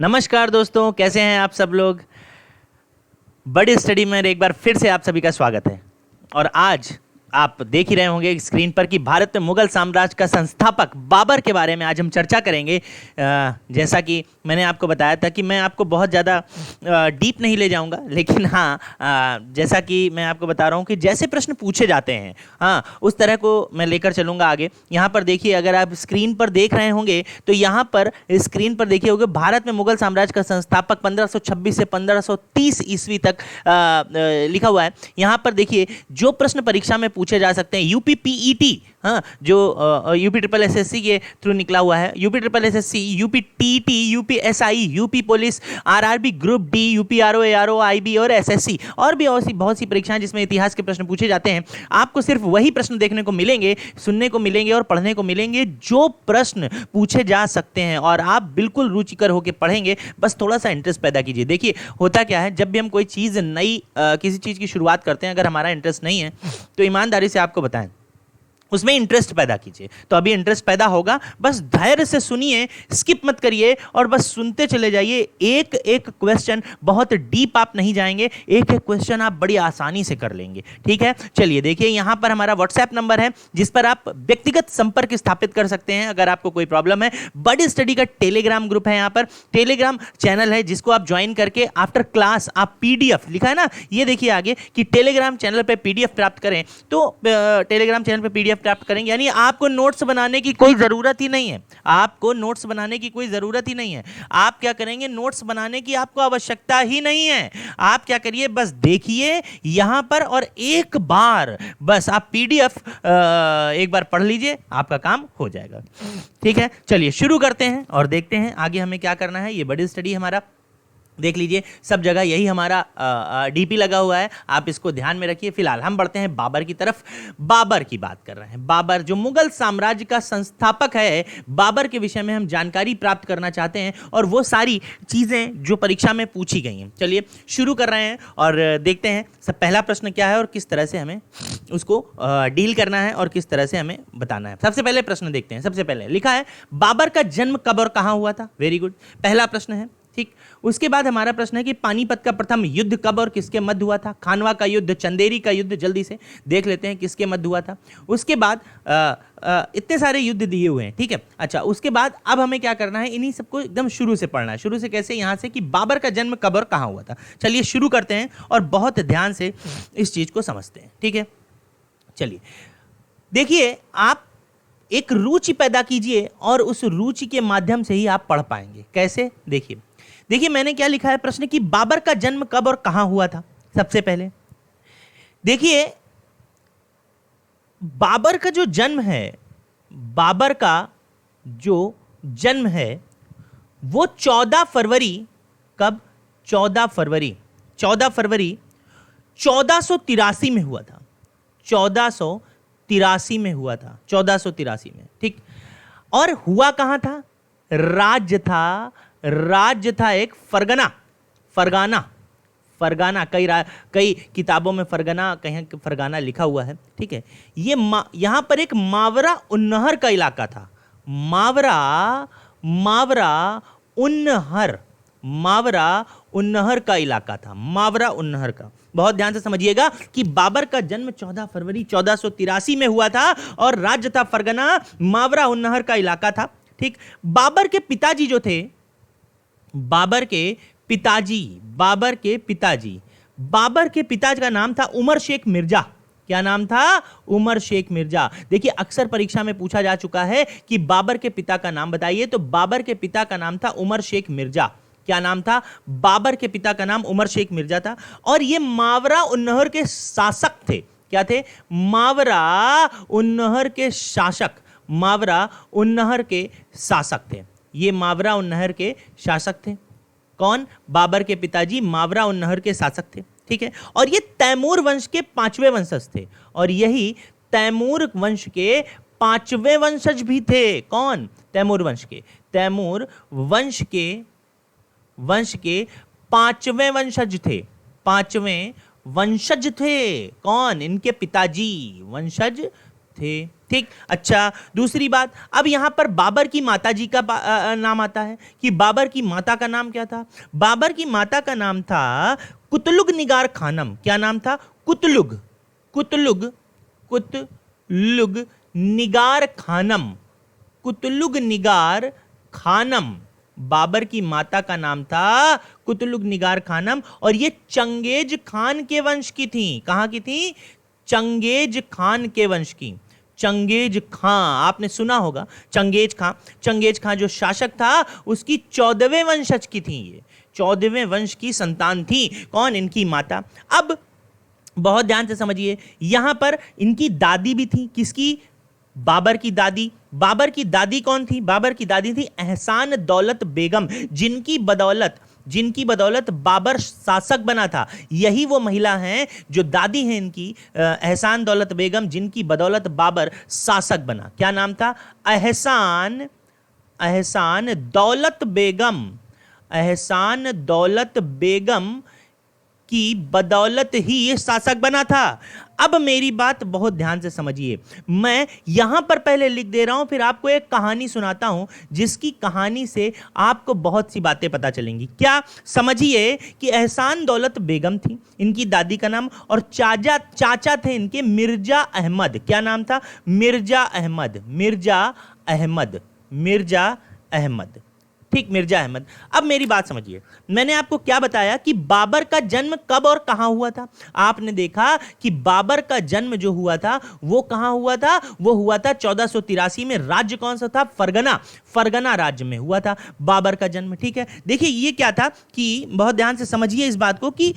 नमस्कार दोस्तों, कैसे हैं आप सब लोग। बड़ी स्टडी में एक बार फिर से आप सभी का स्वागत है। और आज आप देख ही रहे होंगे स्क्रीन पर कि भारत में मुगल साम्राज्य का संस्थापक बाबर के बारे में आज हम चर्चा करेंगे। जैसा कि मैंने आपको बताया था कि मैं आपको बहुत ज़्यादा डीप नहीं ले जाऊंगा, लेकिन हाँ, जैसा कि मैं आपको बता रहा हूँ कि जैसे प्रश्न पूछे जाते हैं हाँ उस तरह को मैं लेकर चलूँगा आगे। यहाँ पर देखिए, अगर आप स्क्रीन पर देख रहे होंगे तो यहाँ पर स्क्रीन पर देखिए होंगे भारत में मुगल साम्राज्य का संस्थापक 1526 से 1530 ईस्वी तक लिखा हुआ है। यहाँ पर देखिए जो प्रश्न परीक्षा में पूछे जा सकते हैं यूपी पीईटी, हाँ, जो यूपी ट्रिपल एसएससी के थ्रू निकला हुआ है, UP triple SSC, UP TT, UP SI, UP police, RRB group D, UP RO, ARO, IB और एसएससी, और भी बहुत सी परीक्षाएं जिसमें इतिहास के प्रश्न पूछे जाते हैं। आपको सिर्फ वही प्रश्न देखने को मिलेंगे, सुनने को मिलेंगे और पढ़ने को मिलेंगे जो प्रश्न पूछे जा सकते हैं, और आप बिल्कुल रुचिकर होकर पढ़ेंगे। बस थोड़ा सा इंटरेस्ट पैदा कीजिए। देखिए होता क्या है, जब भी हम कोई चीज़ नई किसी चीज़ की शुरुआत करते हैं, अगर हमारा इंटरेस्ट नहीं है तो ईमानदारी से आपको बताएं उसमें इंटरेस्ट पैदा कीजिए, तो अभी इंटरेस्ट पैदा होगा। बस धैर्य से सुनिए, स्किप मत करिए और बस सुनते चले जाइए। एक एक क्वेश्चन, बहुत डीप आप नहीं जाएंगे, एक एक क्वेश्चन आप बड़ी आसानी से कर लेंगे। ठीक है, चलिए देखिए यहाँ पर हमारा व्हाट्सएप नंबर है जिस पर आप व्यक्तिगत संपर्क स्थापित कर सकते हैं अगर आपको कोई प्रॉब्लम है। बड़ी स्टडी का टेलीग्राम ग्रुप है, यहाँ पर टेलीग्राम चैनल है जिसको आप ज्वाइन करके आफ्टर क्लास आप पीडीएफ, लिखा है ना, ये देखिए आगे कि टेलीग्राम चैनल पर पीडीएफ प्राप्त करें, तो टेलीग्राम चैनल पर पीडीएफ प्राप्त करेंगे। यानी आपको नोट्स बनाने की कोई जरूरत ही नहीं है, आपको नोट्स बनाने की कोई जरूरत ही नहीं है। आप क्या करेंगे, नोट्स बनाने की आपको आवश्यकता ही नहीं है। आप क्या करिए, बस देखिए यहां पर और एक बार बस आप पीडीएफ एक बार पढ़ लीजिए, आपका काम हो जाएगा। ठीक है, चलिए शुरू करते हैं और देखते हैं आगे हमें क्या करना है। ये बड़ी स्टडी हमारा देख लीजिए, सब जगह यही हमारा डीपी लगा हुआ है, आप इसको ध्यान में रखिए। फिलहाल हम बढ़ते हैं बाबर की तरफ। बाबर की बात कर रहे हैं, बाबर जो मुगल साम्राज्य का संस्थापक है, बाबर के विषय में हम जानकारी प्राप्त करना चाहते हैं और वो सारी चीज़ें जो परीक्षा में पूछी गई हैं। चलिए शुरू कर रहे हैं और देखते हैं सब पहला प्रश्न क्या है और किस तरह से हमें उसको डील करना है और किस तरह से हमें बताना है। सबसे पहले प्रश्न देखते हैं। सबसे पहले लिखा है बाबर का जन्म कब और कहाँ हुआ था। वेरी गुड, पहला प्रश्न है। ठीक, उसके बाद हमारा प्रश्न है कि पानीपत का प्रथम युद्ध कब और किसके मध्य हुआ था। खानवा का युद्ध, चंदेरी का युद्ध, जल्दी से देख लेते हैं किसके मध्य हुआ था। उसके बाद इतने सारे युद्ध दिए हुए हैं, ठीक है। अच्छा, उसके बाद अब हमें क्या करना है, इन्हीं सबको एकदम शुरू से पढ़ना है। शुरू से कैसे, यहाँ से कि बाबर का जन्म कब और कहाँ हुआ था। चलिए शुरू करते हैं और बहुत ध्यान से इस चीज को समझते हैं। ठीक है, चलिए देखिए, आप एक रुचि पैदा कीजिए और उस रुचि के माध्यम से ही आप पढ़ पाएंगे। कैसे, देखिए देखिए मैंने क्या लिखा है प्रश्न कि बाबर का जन्म कब और कहां हुआ था। सबसे पहले देखिए, बाबर का जो जन्म है, बाबर का जो जन्म है वो 14 फरवरी, कब, 14 फरवरी 1483 में हुआ था। 1483 में हुआ था, 1483 में। ठीक, और हुआ कहां था, राज्य था एक फरगाना, कई किताबों में फरगाना, कहीं फरगाना लिखा हुआ है। ठीक है, ये यहां पर एक मावरा उन्नहर का इलाका था। मावरा उन्नहर का इलाका था, मावरा उन्नहर का। बहुत ध्यान से समझिएगा कि बाबर का जन्म 14 फरवरी 1483 में हुआ था और राज्य था फरगना, मावरा उन्नहर का इलाका था। ठीक, बाबर के पिताजी जो थे, बाबर के पिताजी का नाम था उमर शेख मिर्जा। क्या नाम था, उमर शेख मिर्जा। देखिए अक्सर परीक्षा में पूछा जा चुका है कि बाबर के पिता का नाम बताइए, तो बाबर के पिता का नाम था उमर शेख मिर्जा। क्या नाम था, बाबर के पिता का नाम उमर शेख मिर्जा था। और ये मावरा उन्नहर के शासक थे। क्या थे, मावरा उन्नहर के शासक थे। ये मावरा उन्नहर के शासक थे। कौन, बाबर के पिताजी मावरा उन्नहर के शासक थे। ठीक है, और ये तैमूर वंश के 5वें वंशज थे, और यही तैमूर वंश के 5वें वंशज भी थे। कौन, तैमूर वंश के 5वें वंशज थे। 5वें वंशज थे। कौन, इनके पिताजी वंशज थे। ठीक, अच्छा दूसरी बात, अब यहां पर बाबर की माता जी का नाम आता है कि बाबर की माता का नाम क्या था? बाबर की माता का नाम था कुतलुग निगार खानम। क्या नाम था? कुतलुग, कुतलुग, कुतलुग निगार खानम, कुतलुग निगार खानम। बाबर की माता का नाम था कुतलुग निगार खानम और ये चंगेज खान के वंश की थी। कहां की थी? चंगेज खान के वंश की। चंगेज खां आपने सुना होगा, चंगेज खां। चंगेज खां जो शासक था उसकी 14वें वंशज की थी, ये 14वें वंश की संतान थी। कौन? इनकी माता। अब बहुत ध्यान से समझिए, यहां पर इनकी दादी भी थी। किसकी? बाबर की दादी। बाबर की दादी कौन थी? बाबर की दादी थी एहसान दौलत बेगम, जिनकी बदौलत बाबर शासक बना था। यही वो महिला हैं जो दादी हैं इनकी, एहसान दौलत बेगम, जिनकी बदौलत बाबर शासक बना। क्या नाम था? एहसान, एहसान दौलत बेगम। एहसान दौलत बेगम की बदौलत ही ये शासक बना था। अब मेरी बात बहुत ध्यान से समझिए, मैं यहां पर पहले लिख दे रहा हूं, फिर आपको एक कहानी सुनाता हूं जिसकी कहानी से आपको बहुत सी बातें पता चलेंगी। क्या? समझिए कि एहसान दौलत बेगम थी इनकी दादी का नाम, और चाचा थे इनके मिर्जा अहमद। क्या नाम था? मिर्जा अहमद, मिर्जा अहमद, मिर्जा अहमद। ठीक, मिर्जा अहमद। अब मेरी बात समझिए, मैंने आपको क्या बताया कि बाबर का जन्म कब और कहां हुआ था? आपने देखा कि बाबर का जन्म जो हुआ था वो कहां हुआ था? वो हुआ था 1483 में। राज्य कौन सा था? फरगना, फरगना राज्य में हुआ था बाबर का जन्म। ठीक है, देखिए ये क्या था कि बहुत ध्यान से समझिए इस बात को कि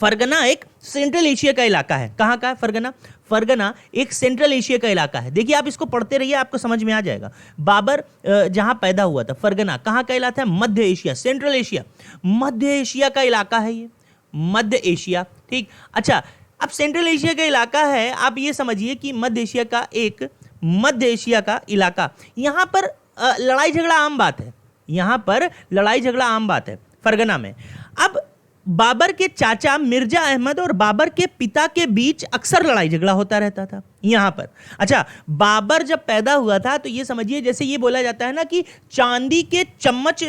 फरगना एक सेंट्रल एशिया का इलाका है। कहां का है फरगना? फरगना एक सेंट्रल एशिया का इलाका है। देखिए आप इसको पढ़ते रहिए, आपको समझ में आ जाएगा। बाबर जहां पैदा हुआ था, फरगना कहां का इलाका है? मध्य एशिया, सेंट्रल एशिया, मध्य एशिया का इलाका है ये, मध्य एशिया। ठीक, अच्छा अब सेंट्रल एशिया का इलाका है, आप ये समझिए कि मध्य एशिया का एक, मध्य एशिया का इलाका, यहां पर लड़ाई झगड़ा आम बात है। यहां पर लड़ाई झगड़ा आम बात है फरगना में। अब बाबर के चाचा मिर्जा अहमद और बाबर के पिता के बीच अक्सर लड़ाई झगड़ा होता रहता था यहां पर। अच्छा, बाबर जब पैदा हुआ था तो ये समझिए, जैसे ये बोला जाता है ना कि चांदी के चम्मच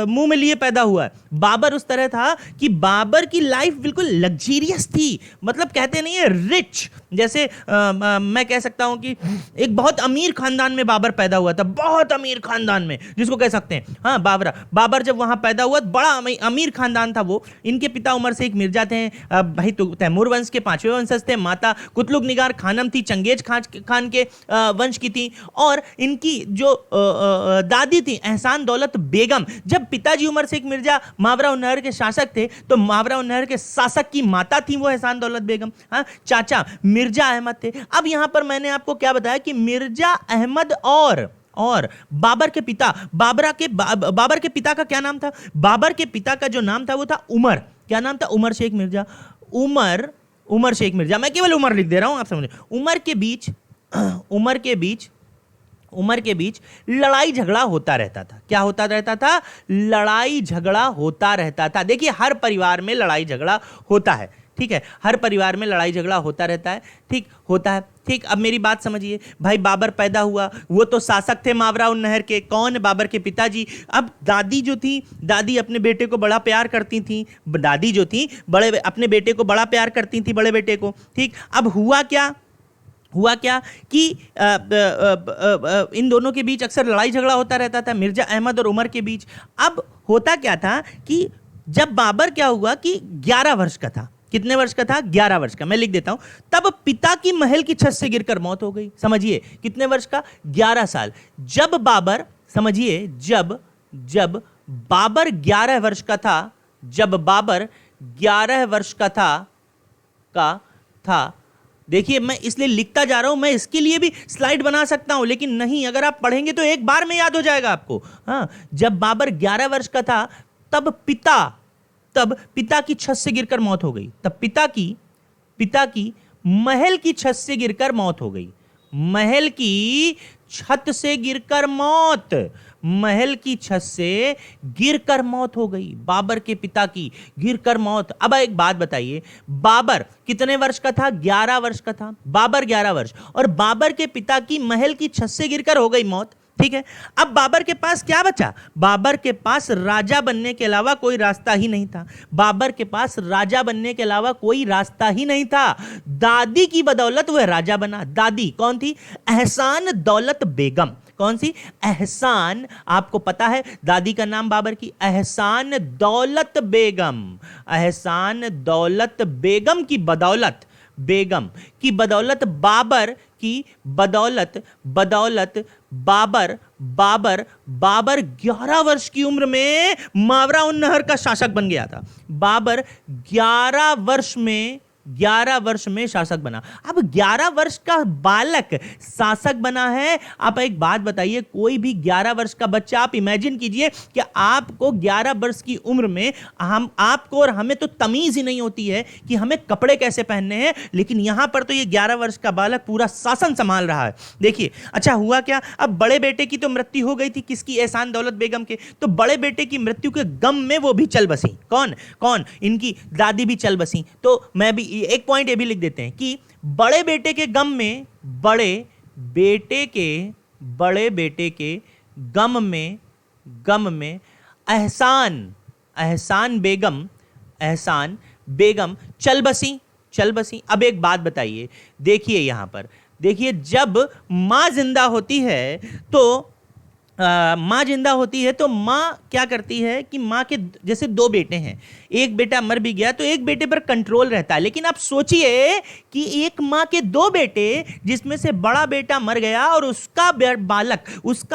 मुंह में लिए पैदा हुआ है। बाबर उस तरह था कि बाबर की लाइफ बिल्कुल लग्जीरियस थी, मतलब कहते नहीं है रिच, जैसे मैं कह सकता हूं कि एक बहुत अमीर खानदान में बाबर पैदा हुआ था, बहुत अमीर खानदान में जिसको कह सकते हैं। हाँ, बाबर जब वहां पैदा हुआ, बड़ा अमीर खानदान था वो। इनके पिता उमर शेख मिर्जा थे, भाई तैमूर वंश के 5वें वंशज थे। माता कुतलुग निगार खानम थी, चंगेज खान के वंश की थी। और इनकी जो दादी थी एहसान दौलत बेगम, जब पिताजी उमर शेख मिर्जा मावरा-उन-नहर के शासक थे तो मावरा-उन-नहर के शासक की माता थी वो एहसान दौलत बेगम। हाँ, चाचा मिर्जा अहमद थे। अब यहां पर मैंने आपको क्या बताया कि मिर्जा अहमद और बाबर के पिता, बाबर के पिता का क्या नाम था? बाबर के पिता का जो नाम था वो था उमर। क्या नाम था? उमर शेख मिर्जा। उमर शेख मिर्जा, मैं केवल उमर लिख दे रहा हूं, आप समझे। उमर के बीच लड़ाई झगड़ा होता रहता था। क्या होता रहता था? लड़ाई झगड़ा होता रहता था। देखिए हर परिवार में लड़ाई झगड़ा होता है, ठीक है, हर परिवार में लड़ाई झगड़ा होता रहता है, ठीक होता है। ठीक, अब मेरी बात समझिए, भाई बाबर पैदा हुआ, वो तो शासक थे मावरा-उन-नहर के। कौन? बाबर के पिताजी। अब दादी जो थी, दादी अपने बेटे को बड़ा प्यार करती थी, दादी जो थी अपने बेटे को बड़ा प्यार करती थी, बड़े बेटे को। ठीक, अब हुआ क्या कि इन दोनों के बीच अक्सर लड़ाई झगड़ा होता रहता था, मिर्जा अहमद और उमर के बीच। अब होता क्या था कि जब बाबर क्या हुआ कि 11 वर्ष का था। कितने वर्ष का था? 11 वर्ष का। मैं लिख देता हूं, तब पिता की महल की छत से गिरकर मौत हो गई। समझिए कितने वर्ष का? 11 साल। जब बाबर, समझिए, जब बाबर 11 वर्ष का था, जब बाबर 11 वर्ष का था, देखिए मैं इसलिए लिखता जा रहा हूं, मैं इसके लिए भी स्लाइड बना सकता हूं, लेकिन नहीं, अगर आप पढ़ेंगे तो एक बार में याद हो जाएगा आपको। हाँ, जब बाबर 11 वर्ष का था तब पिता की छत से गिरकर मौत हो गई। तब पिता की महल की छत से गिरकर मौत हो गई। महल की छत से गिरकर मौत, महल की छत से गिरकर मौत हो गई। बाबर के पिता की गिरकर मौत। अब एक बात बताइए, बाबर कितने वर्ष का था? 11 वर्ष का था। बाबर 11 वर्ष, और बाबर के पिता की महल की छत से गिरकर हो गई मौत। ठीक है, अब बाबर के पास क्या बचा? बाबर के पास राजा बनने के अलावा कोई रास्ता ही नहीं था। बाबर के पास राजा बनने के अलावा कोई रास्ता ही नहीं था। दादी की बदौलत वह राजा बना। दादी कौन थी? एहसान दौलत बेगम। कौन सी? एहसान। आपको पता है दादी का नाम बाबर की? एहसान दौलत बेगम। एहसान दौलत बेगम की बदौलत, बेगम की बदौलत, बाबर की बदौलत बाबर 11 वर्ष की उम्र में मावरा उन नहर का शासक बन गया था। बाबर 11 वर्ष में शासक बना। अब 11 वर्ष का बालक शासक बना है। आप एक बात बताइए, कोई भी 11 वर्ष का बच्चा, आप इमेजिन कीजिए कि आपको 11 वर्ष की उम्र में, आपको और हमें तो तमीज ही नहीं होती है कि हमें कपड़े कैसे पहनने हैं, लेकिन यहां पर तो ये 11 वर्ष का बालक पूरा शासन संभाल रहा है। देखिए, अच्छा हुआ क्या, अब बड़े बेटे की तो मृत्यु हो गई थी। किसकी? एहसान दौलत बेगम के। तो बड़े बेटे की मृत्यु के गम में वो भी चल बसी। कौन? इनकी दादी भी चल बसी। तो मैं भी एक पॉइंट ये भी लिख देते हैं कि बड़े बेटे के गम में, बड़े बेटे के गम में एहसान बेगम चल बसी। अब एक बात बताइए, देखिए यहां पर देखिए, जब मां जिंदा होती है तो माँ क्या करती है कि माँ के जैसे 2 बेटे हैं, एक बेटा मर भी गया तो एक बेटे पर कंट्रोल रहता है। लेकिन आप सोचिए कि एक माँ के 2 बेटे, जिसमें से बड़ा बेटा मर गया और उसका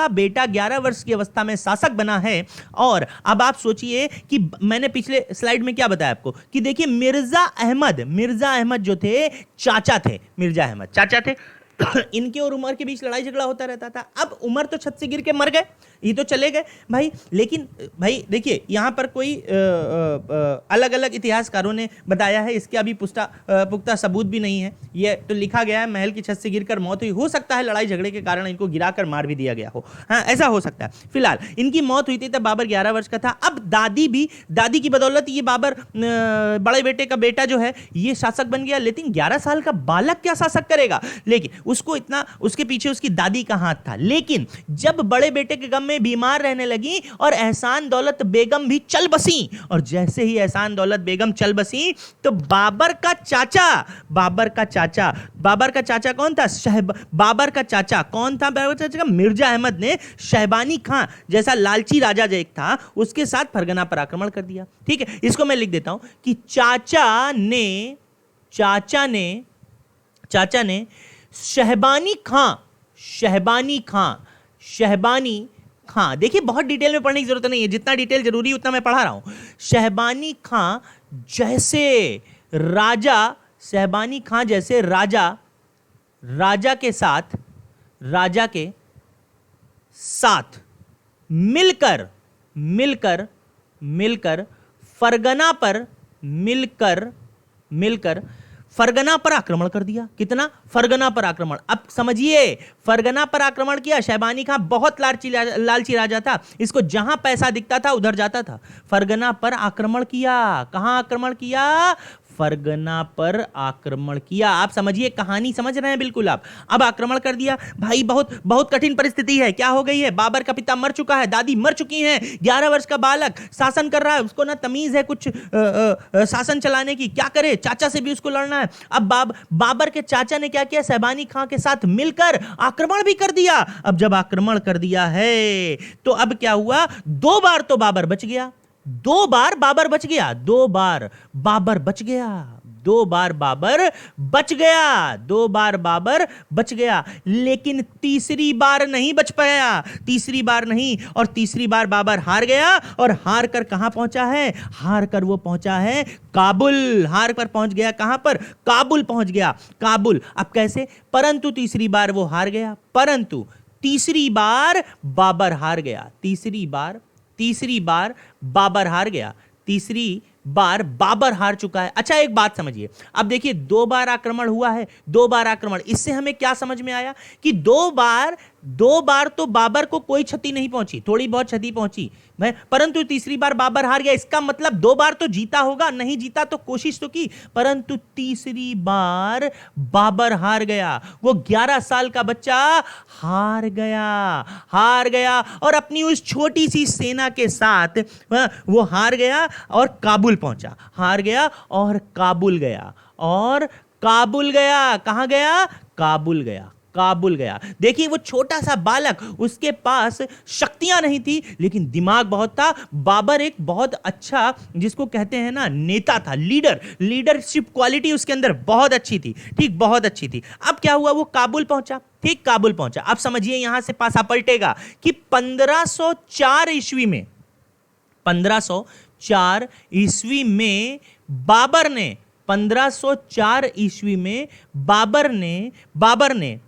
बेटा 11 वर्ष की अवस्था में शासक बना है। और अब आप सोचिए कि मैंने पिछले स्लाइड में क्या बताया आपको कि देखिए, मिर्जा अहमद जो थे, चाचा थे। इनके और उमर के बीच लड़ाई झगड़ा होता रहता था। अब उमर तो छत से गिर के मर गए, ये तो चले गए भाई। लेकिन भाई देखिए, यहां पर कोई अलग अलग इतिहासकारों ने बताया है, इसके अभी पुख्ता सबूत भी नहीं है। ये तो लिखा गया है महल की छत से गिरकर मौत हुई। हो सकता है लड़ाई झगड़े के कारण इनको गिराकर मार भी दिया गया हो, हाँ ऐसा हो सकता है। फिलहाल इनकी मौत हुई थी तब बाबर 11 वर्ष का था। अब दादी की बदौलत ये बाबर बड़े बेटे का बेटा जो है ये शासक बन गया। लेकिन 11 साल का बालक क्या शासक करेगा? लेकिन उसके पीछे उसकी दादी का हाथ था। लेकिन जब बड़े बेटे के गम में बीमार रहने लगी और एहसान दौलत बेगम भी चल बसी, और जैसे ही एहसान दौलत बेगम चल बसी तो बाबर का चाचा कौन था? मिर्जा अहमद ने शहबानी खां जैसा लालची राजा जो एक था, उसके साथ फरगना पर आक्रमण कर दिया। ठीक है, इसको मैं लिख देता हूं कि चाचा ने शहबानी खां, देखिए बहुत डिटेल में पढ़ने की जरूरत नहीं है, जितना डिटेल जरूरी है उतना मैं पढ़ा रहा हूं। शहबानी खां जैसे राजा के साथ मिलकर फरगना पर आक्रमण कर दिया। कितना? फरगना पर आक्रमण। अब समझिए, फरगना पर आक्रमण किया। शहबानी खां बहुत लालची राजा था, इसको जहां पैसा दिखता था उधर जाता था। फरगना पर आक्रमण किया। कहां आक्रमण किया? फरगना पर आक्रमण किया। आप समझिए, कहानी समझ रहे हैं बिल्कुल आप। अब आक्रमण कर दिया भाई, बहुत कठिन परिस्थिति है। क्या हो गई है? बाबर का पिता मर चुका है, दादी मर चुकी हैं, 11 वर्ष का बालक शासन कर रहा है, उसको ना तमीज है कुछ शासन चलाने की। क्या करे? चाचा से भी उसको लड़ना है। अब बाबर के चाचा ने क्या किया? शहबानी खां के साथ मिलकर आक्रमण भी कर दिया। अब जब आक्रमण कर दिया है तो अब क्या हुआ? 2 बार तो बाबर बच गया, 2 बार बाबर बच गया, 2 बार बाबर बच गया, लेकिन तीसरी बार नहीं बच पाया। और तीसरी बार बाबर हार गया। और हार कर कहां पहुंचा है? हार कर वो पहुंचा है काबुल। हार पर पहुंच गया। कहां पर? काबुल पहुंच गया। काबुल। अब कैसे? परंतु तीसरी बार वो हार गया, परंतु तीसरी बार बाबर हार गया। तीसरी बार बाबर हार चुका है। अच्छा एक बात समझिए, अब देखिए 2 बार आक्रमण हुआ है, 2 बार आक्रमण, इससे हमें क्या समझ में आया कि 2 बार 2 बार तो बाबर को कोई क्षति नहीं पहुंची, थोड़ी बहुत क्षति पहुंची, परंतु तीसरी बार बाबर हार गया। इसका मतलब 2 बार तो जीता होगा, नहीं जीता तो कोशिश तो की, परंतु तीसरी बार बाबर हार गया। वो 11 साल का बच्चा हार गया और अपनी उस छोटी सी सेना के साथ वो हार गया और काबुल पहुंचा, हार गया और काबुल गया, और काबुल गया। कहां गया? काबुल गया। देखिए वो छोटा सा बालक, उसके पास शक्तियां नहीं थी लेकिन दिमाग बहुत था। बाबर एक बहुत अच्छा, जिसको कहते हैं ना, नेता था, लीडरशिप क्वालिटी उसके अंदर बहुत अच्छी थी, ठीक, बहुत अच्छी थी। अब क्या हुआ? वो काबुल पहुंचा, ठीक, काबुल पहुंचा। अब समझिए यहां से पासा पलटेगा कि 1504 ईस्वी में, 1504 ईस्वी में बाबर ने 1504 ईस्वी में बाबर ने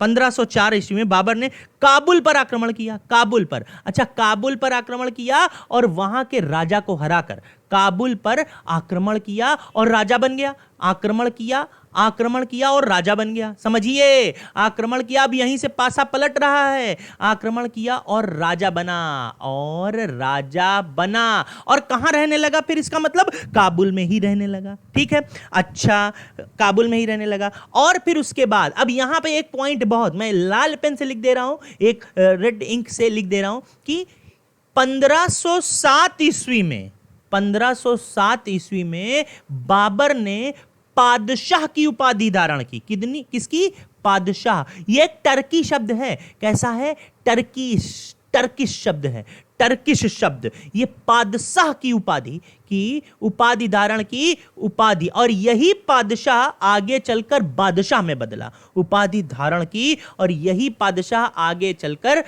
1504 ईस्वी में बाबर ने काबुल पर आक्रमण किया, काबुल पर। अच्छा, काबुल पर आक्रमण किया और वहां के राजा को हराकर काबुल पर आक्रमण किया और राजा बन गया। आक्रमण किया और राजा बन गया। समझिए, आक्रमण किया, अब यहीं से पासा पलट रहा है। आक्रमण किया और राजा बना और कहां रहने लगा फिर? इसका मतलब काबुल में ही रहने लगा, ठीक है। अच्छा, काबुल में ही रहने लगा। और फिर उसके बाद अब यहां पे एक पॉइंट, बहुत, मैं लाल पेन से लिख दे रहा हूं, एक रेड इंक से लिख दे रहा हूं कि 1507 ईस्वी में बाबर ने पादशाह की उपाधि धारण की। किसकी? पादशाह। ये एक टर्की शब्द है। कैसा है? टर्किश शब्द है, टर्किश शब्द। ये पादशाह की उपाधि धारण की उपाधि, और यही पादशाह आगे चलकर बादशाह में बदला। उपाधि धारण की और यही पादशाह आगे चलकर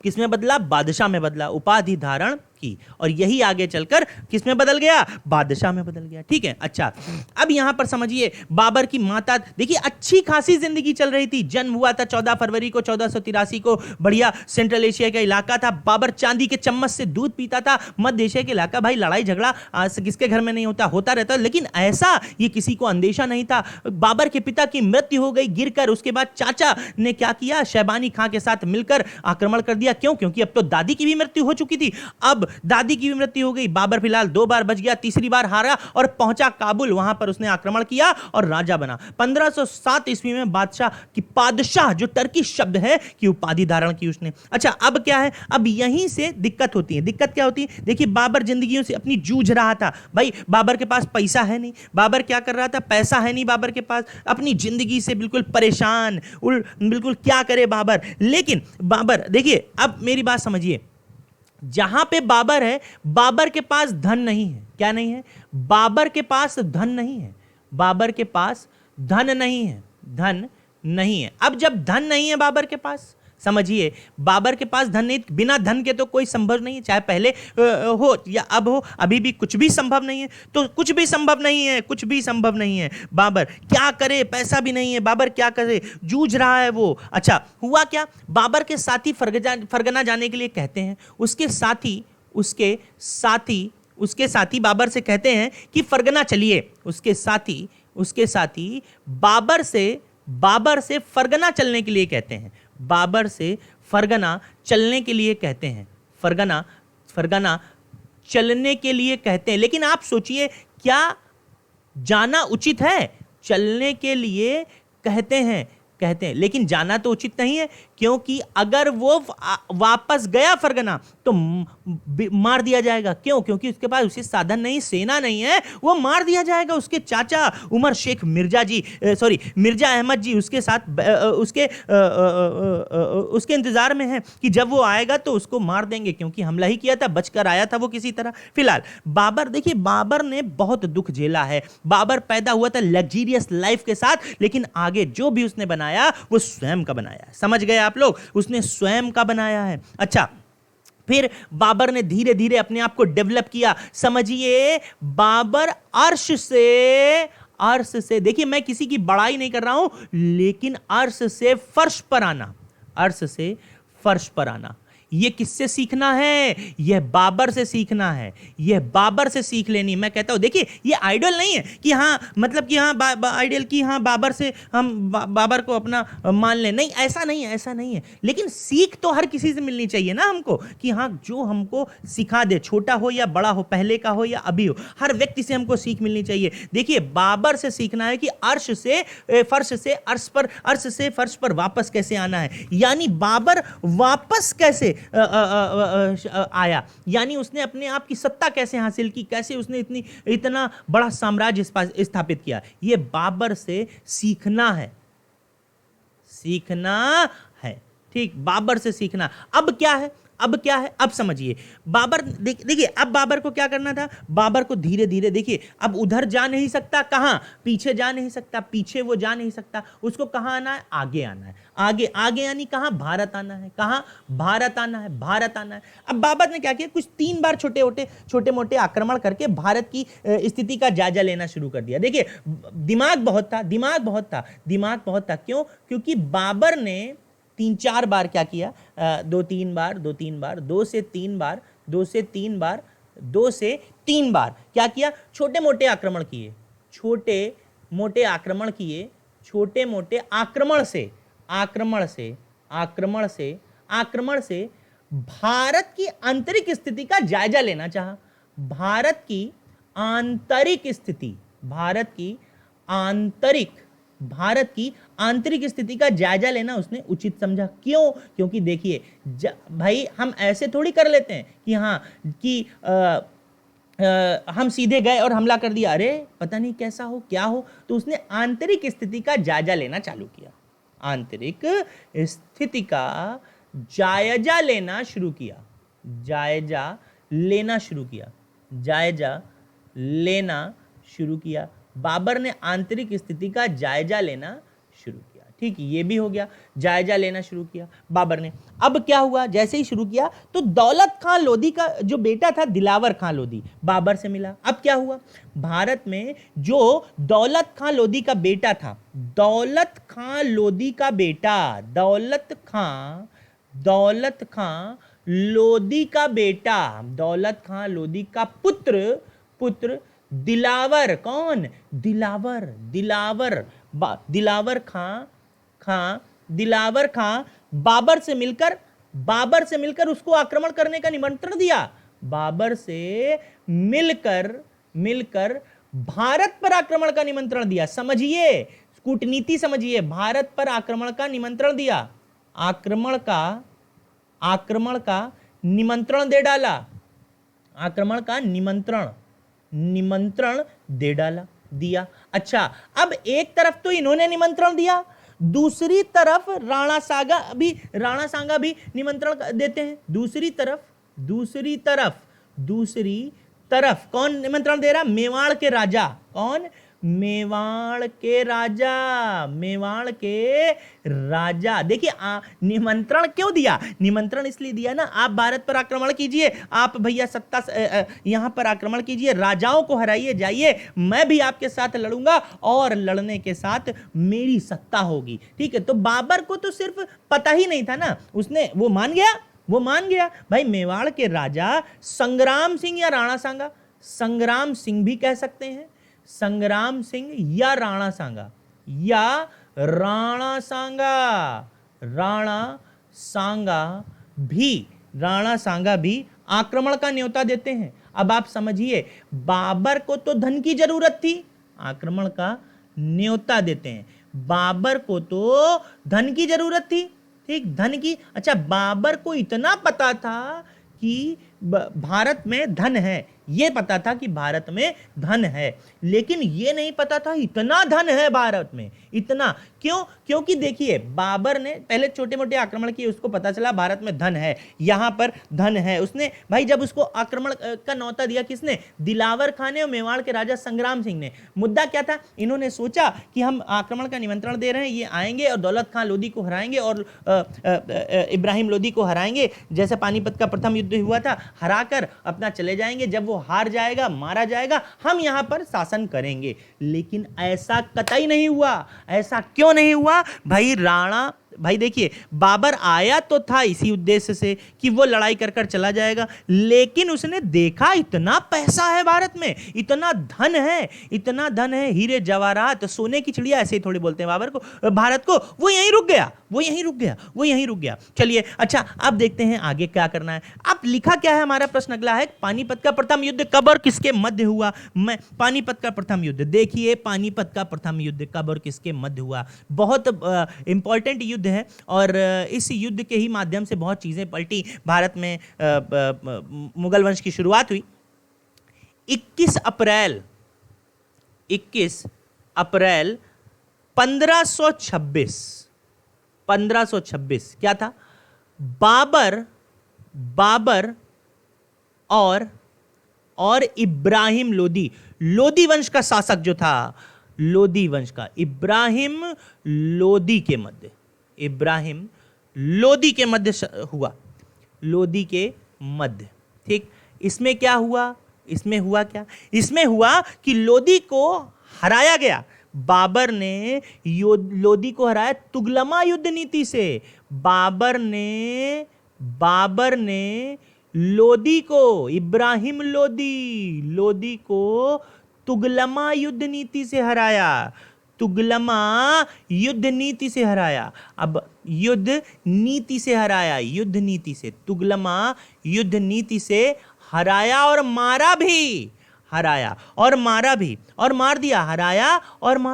किसमें बदला? बादशाह में बदला। उपाधि धारण की और यही आगे चलकर किसमें बदल गया? बादशाह में बदल गया, ठीक है। अच्छा, अब यहां पर समझिए, बाबर की माता, देखिए अच्छी खासी जिंदगी चल रही थी। जन्म हुआ था 14 फरवरी को 1483 को। बढ़िया सेंट्रल एशिया का इलाका था। बाबर चांदी के चम्मच से दूध पीता था। मध्य एशिया के इलाका, भाई लड़ाई झगड़ा किसके घर में नहीं होता रहता, लेकिन ऐसा ये किसी को अंदेशा नहीं था। बाबर के पिता की मृत्यु हो गई गिरकर। उसके बाद चाचा ने क्या किया? शैबानी खां के साथ मिलकर आक्रमण कर दिया। क्यों? क्योंकि अब तो दादी की भी मृत्यु हो चुकी थी। अब दादी की भी मृत्यु हो गई। बाबर फिलहाल 2 बार बच गया, तीसरी बार हारा और पहुंचा काबुल। वहां पर उसने आक्रमण किया और राजा बना। 1507 ईस्वी में पादशाह, जो टर्की शब्द है, की उपाधि धारण की उसने। अच्छा, अब क्या है? अब यहीं से दिक्कत होती है। दिक्कत क्या होती है? देखिए, बाबर जिंदगियों से अपनी जूझ रहा था। भाई बाबर के पास पैसा है नहीं। बाबर क्या कर रहा था? पैसा है नहीं बाबर के पास, अपनी जिंदगी से बिल्कुल परेशान, बिल्कुल क्या करे बाबर। लेकिन बाबर, देखिए अब मेरी बात समझिए, जहां पे बाबर है, बाबर के पास धन नहीं है। क्या नहीं है? बाबर के पास धन नहीं है। धन नहीं है। अब जब धन नहीं है बाबर के पास, समझिए, बाबर के पास धन नहीं, बिना धन के तो कोई संभव नहीं है। चाहे पहले हो या अब हो, अभी भी कुछ भी संभव नहीं है। तो कुछ भी संभव नहीं है। बाबर क्या करे? पैसा भी नहीं है, बाबर क्या करे? जूझ रहा है वो। अच्छा, हुआ क्या? बाबर के साथी फरगना जाने के लिए कहते हैं। उसके साथी बाबर से कहते हैं कि फरगना चलिए। उसके साथी बाबर से फरगना चलने के लिए कहते हैं। बाबर से फरगना चलने के लिए कहते हैं। फरगना चलने के लिए कहते हैं। लेकिन आप सोचिए, क्या जाना उचित है? चलने के लिए कहते हैं, लेकिन जाना तो उचित नहीं है, क्योंकि अगर वो वापस गया फरगना तो मार दिया जाएगा। क्यों? क्योंकि उसके पास उसे साधन नहीं, सेना नहीं है, वो मार दिया जाएगा। उसके चाचा उमर शेख मिर्जा अहमद जी उसके साथ उसके इंतजार में है कि जब वो आएगा तो उसको मार देंगे, क्योंकि हमला ही किया था, बचकर आया था वो किसी तरह। फिलहाल बाबर, देखिए बाबर ने बहुत दुख झेला है। बाबर पैदा हुआ था लग्जरियस लाइफ के साथ, लेकिन आगे जो भी उसने बनाया वो स्वयं का बनाया है। समझ गए आप लोग? उसने स्वयं का बनाया है। अच्छा, फिर बाबर ने धीरे धीरे अपने आप को डेवलप किया। समझिए, बाबर अर्श से, देखिए मैं किसी की बड़ाई नहीं कर रहा हूं, लेकिन अर्श से फर्श पर आना, ये किससे सीखना है? यह बाबर से सीखना है, यह बाबर से सीख लेनी। मैं कहता हूं देखिए ये आइडल नहीं है कि हाँ मतलब कि हाँ आइडल कि हाँ बाबर से हम बाबर को अपना मान लें, नहीं ऐसा नहीं है, ऐसा नहीं है। लेकिन सीख तो हर किसी से मिलनी चाहिए ना हमको, कि हाँ जो हमको सिखा दे, छोटा हो या बड़ा हो, पहले का हो या अभी हो, हर व्यक्ति से हमको सीख मिलनी चाहिए। देखिए बाबर से सीखना है कि अर्श से फर्श से अर्श पर, अर्श से फर्श पर वापस कैसे आना है, यानी बाबर वापस कैसे आया, यानी उसने अपने आप की सत्ता कैसे हासिल की, कैसे उसने इतना बड़ा साम्राज्य स्थापित किया। यह बाबर से सीखना है, सीखना है। ठीक, बाबर से सीखना। अब क्या है, अब क्या है, अब समझिए। बाबर देखिए अब बाबर को क्या करना था, बाबर को धीरे धीरे देखिए, अब उधर जा नहीं सकता, कहां, पीछे जा नहीं सकता, पीछे वो जा नहीं सकता, उसको कहां आना है, आगे आना है, आगे, आगे यानी कहां, भारत आना है, कहां, भारत आना है, भारत आना है। अब बाबर ने क्या किया, कुछ 3 बार छोटे मोटे आक्रमण करके भारत की स्थिति का जायजा लेना शुरू कर दिया। देखिए दिमाग बहुत था, दिमाग बहुत था, दिमाग बहुत था। क्यों? क्योंकि बाबर ने 3-4 बार क्या किया, 2-3 बार, 2-3 बार, 2 से 3 बार, 2 से 3 बार, 2 से 3 बार क्या किया, छोटे मोटे आक्रमण किए, छोटे मोटे आक्रमण किए, छोटे मोटे आक्रमण से, आक्रमण से, आक्रमण से, आक्रमण से भारत की आंतरिक स्थिति का जायजा लेना चाहा। भारत की आंतरिक स्थिति, भारत की आंतरिक, भारत की आंतरिक स्थिति का जायजा लेना उसने उचित समझा। क्यों? क्योंकि देखिए भाई हम ऐसे थोड़ी कर लेते हैं कि हाँ कि हम सीधे गए और हमला कर दिया, अरे पता नहीं कैसा हो क्या हो। तो उसने आंतरिक स्थिति का जायजा लेना चालू किया, आंतरिक स्थिति का जायजा लेना शुरू किया, जायजा लेना शुरू किया, जायजा लेना शुरू किया। बाबर ने आंतरिक स्थिति का जायजा लेना शुरू किया। ठीक, ये भी हो गया, जायजा लेना शुरू किया बाबर ने। अब क्या हुआ, जैसे ही शुरू किया तो दौलत खान लोधी का जो बेटा था दिलावर खान लोधी बाबर से मिला। अब क्या हुआ, भारत में जो दौलत खान लोधी का बेटा था, दौलत खान लोधी का बेटा, दौलत खान लोधी का बेटा, दौलत खान लोधी का पुत्र दिलावर, कौन, दिलावर, दिलावर खां बाबर से मिलकर उसको आक्रमण करने का निमंत्रण दिया। बाबर से मिलकर भारत पर आक्रमण का निमंत्रण दिया। समझिए, कूटनीति समझिए, भारत पर आक्रमण का निमंत्रण दिया, आक्रमण का निमंत्रण दे डाला, आक्रमण का निमंत्रण दे डाला, दिया। अच्छा, अब एक तरफ तो इन्होंने निमंत्रण दिया, दूसरी तरफ राणा सांगा भी निमंत्रण देते हैं। दूसरी तरफ कौन निमंत्रण दे रहा, मेवाड़ के राजा, कौन, मेवाड़ के राजा। देखिए निमंत्रण क्यों दिया, निमंत्रण इसलिए दिया ना, आप भारत पर आक्रमण कीजिए, आप भैया सत्ता यहां पर आक्रमण कीजिए, राजाओं को हराइए, जाइए, मैं भी आपके साथ लड़ूंगा और लड़ने के साथ मेरी सत्ता होगी। ठीक है, तो बाबर को तो सिर्फ पता ही नहीं था ना, वो मान गया भाई, मेवाड़ के राजा संग्राम सिंह या राणा सांगा, संग्राम सिंह भी कह सकते हैं, संग्राम सिंह या राणा सांगा, राणा सांगा भी आक्रमण का न्योता देते हैं। अब आप समझिए, बाबर को तो धन की जरूरत थी, आक्रमण का न्योता देते हैं। बाबर को तो धन की जरूरत थी, ठीक, धन की। अच्छा, बाबर को इतना पता था कि भारत में धन है, ये पता था कि भारत में धन है, लेकिन ये नहीं पता था इतना धन है भारत में, इतना। क्यों? क्योंकि देखिए बाबर ने पहले छोटे मोटे आक्रमण किए, उसको पता चला भारत में धन है, यहां पर धन है। उसने भाई जब उसको आक्रमण का न्योता दिया, किसने, दिलावर खान ने और मेवाड़ के राजा संग्राम सिंह ने। मुद्दा क्या था, इन्होंने सोचा कि हम आक्रमण का निमंत्रण दे रहे हैं, ये आएंगे और दौलत खान लोधी को हराएंगे और इब्राहिम लोधी को हराएंगे, जैसे पानीपत का प्रथम युद्ध हुआ था, हराकर अपना चले जाएंगे। जब वो हार जाएगा, मारा जाएगा, हम यहां पर शासन करेंगे। लेकिन ऐसा कतई नहीं हुआ। ऐसा क्यों नहीं हुआ भाई? भाई देखिए, बाबर आया तो था इसी उद्देश्य से कि वो लड़ाई कर कर चला जाएगा, लेकिन उसने देखा इतना पैसा है भारत में, इतना धन है, इतना धन है, हीरे जवाहरात, सोने की चिड़िया, ऐसे ही थोड़ी बोलते हैं बाबर को, भारत को, वो यहीं रुक गया, वो यहीं रुक गया, वो यहीं रुक गया। चलिए अच्छा, अब देखते हैं आगे क्या करना है। अब लिखा क्या है, हमारा प्रश्न अगला है, पानीपत का प्रथम युद्ध कब और किसके मध्य हुआ। मैं पानीपत का प्रथम युद्ध, देखिए पानीपत का प्रथम युद्ध कब और किसके मध्य हुआ, बहुत इंपॉर्टेंट युद्ध है, और इस युद्ध के ही माध्यम से बहुत चीजें पलटी, भारत में मुगल वंश की शुरुआत हुई। 21 अप्रैल 1526 क्या था, बाबर और इब्राहिम लोदी वंश का शासक जो था, लोदी वंश का इब्राहिम लोदी के मध्य हुआ, लोदी के मध्य, ठीक। इसमें क्या हुआ, इसमें हुआ कि लोदी को हराया गया, बाबर ने लोदी को हराया तुगलमा युद्ध नीति से। बाबर ने लोदी को, इब्राहिम लोदी को तुगलमा युद्ध नीति से हराया, अब युद्ध नीति से तुगलमा युद्ध नीति से हराया, और मार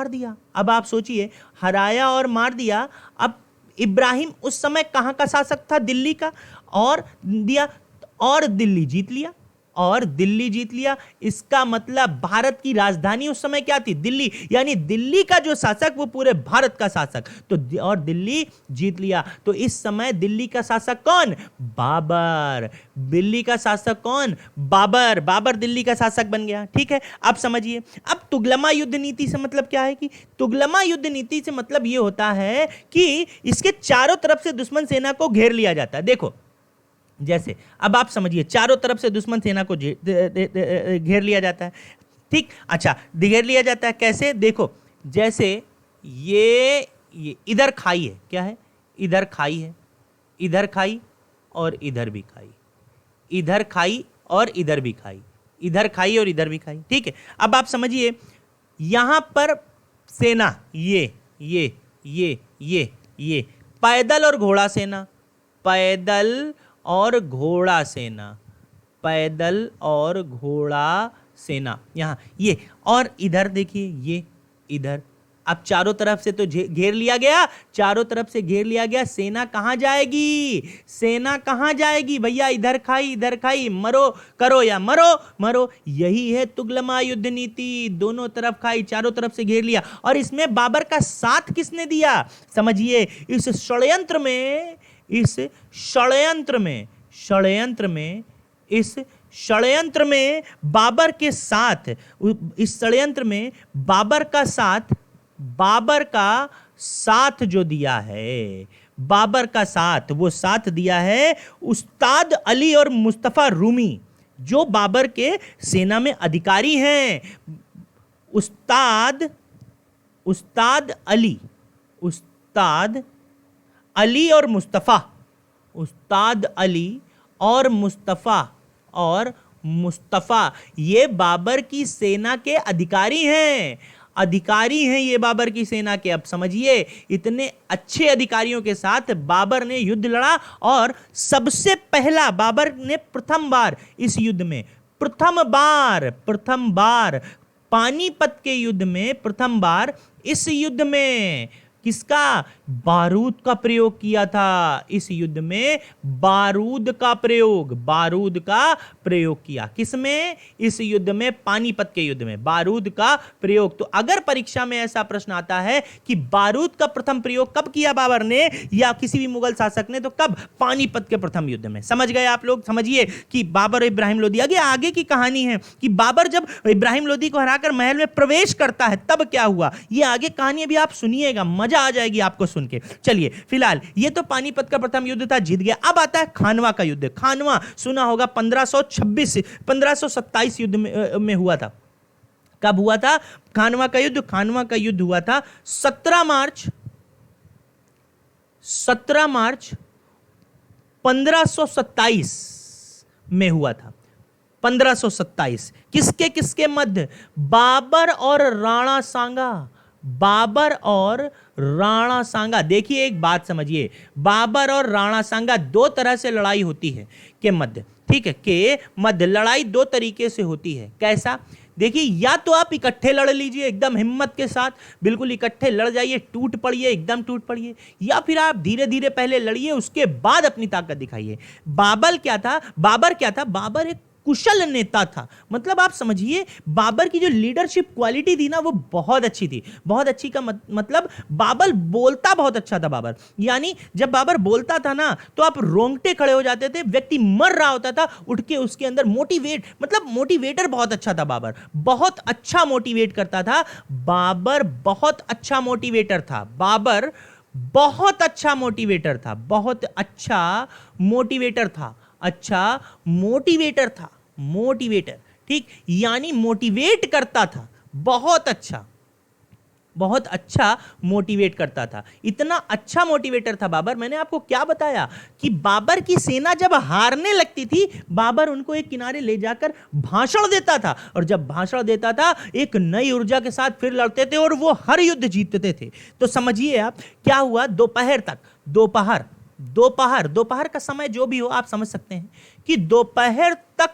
दिया। अब आप सोचिए, हराया और मार दिया। अब इब्राहिम उस समय कहां का शासक था, दिल्ली का, और दिल्ली जीत लिया। इसका मतलब भारत की राजधानी उस समय क्या थी, दिल्ली, यानी दिल्ली का जो शासक वो पूरे भारत का शासक, तो और दिल्ली जीत लिया। तो इस समय दिल्ली का शासक कौन, बाबर। दिल्ली का शासक कौन, बाबर दिल्ली का शासक बन गया, ठीक है। अब समझिए, अब तुगलमा युद्ध नीति से मतलब क्या है, कि तुगलमा युद्ध नीति से मतलब ये होता है कि इसके चारों तरफ से दुश्मन सेना को घेर लिया जाता है। देखो, जैसे अब आप समझिए, चारों तरफ से दुश्मन सेना को घेर लिया जाता है, ठीक। अच्छा, घेर लिया जाता है कैसे, देखो, जैसे ये इधर खाई है, क्या है, इधर खाई है, इधर खाई और इधर भी खाई, इधर खाई और इधर भी खाई, इधर खाई और इधर भी खाई, ठीक है। अब आप समझिए, यहां पर सेना, ये पैदल और घोड़ा सेना, पैदल और घोड़ा सेना, यहां ये, और इधर देखिए, ये इधर। अब चारों तरफ से तो घेर लिया गया, चारों तरफ से घेर लिया गया, सेना कहां जाएगी भैया, इधर खाई, मरो करो या मरो। यही है तुगलमा युद्ध नीति, दोनों तरफ खाई, चारों तरफ से घेर लिया। और इसमें बाबर का साथ किसने दिया, समझिए, इस षड्यंत्र में बाबर के साथ, इस षड्यंत्र में बाबर का साथ जो दिया है, बाबर का साथ, वो साथ दिया है उस्ताद अली और मुस्तफा रूमी, जो बाबर के सेना में अधिकारी हैं। उस्ताद अली और मुस्तफा, उस्ताद अली और मुस्तफा ये बाबर की सेना के अधिकारी हैं, ये बाबर की सेना के। अब समझिए, इतने अच्छे अधिकारियों के साथ बाबर ने युद्ध लड़ा, और सबसे पहला बाबर ने प्रथम बार इस युद्ध में, प्रथम बार पानीपत के युद्ध में, प्रथम बार इस युद्ध में किसका, बारूद का प्रयोग किया था। इस युद्ध में बारूद का प्रयोग किया, किसमें, इस युद्ध में, पानीपत के युद्ध में बारूद का प्रयोग। तो अगर परीक्षा में ऐसा प्रश्न आता है कि बारूद का प्रथम प्रयोग कब किया बाबर ने या किसी भी मुगल शासक ने, तो कब, पानीपत के प्रथम युद्ध में। समझ गए आप लोग। समझिए कि बाबर और इब्राहिम लोदी, आगे की कहानी है कि बाबर जब इब्राहिम लोदी को हराकर महल में प्रवेश करता है तब क्या हुआ, ये आगे कहानी अभी आप सुनिएगा, मजा आ जाएगी आपको सुन के। चलिए, फिलहाल ये तो पानीपत का प्रथम युद्ध था, जीत गया। अब आता है खानवा का युद्ध। खानवा सुना होगा, 1527 युद्ध में हुआ था। कब हुआ था खानवा का युद्ध, खानवा का युद्ध हुआ था 17 मार्च 17 मार्च 1527 में हुआ था। 1527 किसके किसके मध्य? बाबर और राणा सांगा। बाबर और राणा सांगा। देखिए एक बात समझिए, बाबर और राणा सांगा दो तरह से लड़ाई होती है के मध्य, ठीक है, के मध्य लड़ाई दो तरीके से होती है। कैसा? देखिए, या तो आप इकट्ठे लड़ लीजिए एकदम हिम्मत के साथ, बिल्कुल इकट्ठे लड़ जाइए, टूट पड़िए, एकदम टूट पड़िए, या फिर आप धीरे धीरे पहले लड़िए, उसके बाद अपनी ताकत दिखाइए। बाबर क्या था? बाबर एक कुशल नेता था। मतलब आप समझिए, बाबर की जो लीडरशिप क्वालिटी थी ना, वो बहुत अच्छी थी। बहुत अच्छी का मतलब बाबर बोलता बहुत अच्छा था। बाबर यानी जब बाबर बोलता था ना, तो आप रोंगटे खड़े हो जाते थे, व्यक्ति मर रहा होता था, उठ के उसके अंदर मतलब मोटिवेटर बहुत अच्छा था। बाबर बहुत अच्छा मोटिवेट करता था। बाबर बहुत अच्छा मोटिवेटर था। बाबर बहुत अच्छा मोटिवेटर था। बहुत अच्छा मोटिवेटर था। अच्छा मोटिवेटर था। मोटिवेटर, ठीक, यानी मोटिवेट करता था। बहुत अच्छा मोटिवेट करता था। इतना अच्छा मोटिवेटर था बाबर। मैंने आपको क्या बताया कि बाबर की सेना जब हारने लगती थी, बाबर उनको एक किनारे ले जाकर भाषण देता था, और जब भाषण देता था एक नई ऊर्जा के साथ फिर लड़ते थे और वो हर युद्ध जीतते थे। तो समझिए आप क्या हुआ। दोपहर तक, दोपहर का समय जो भी हो, आप समझ सकते हैं कि दोपहर तक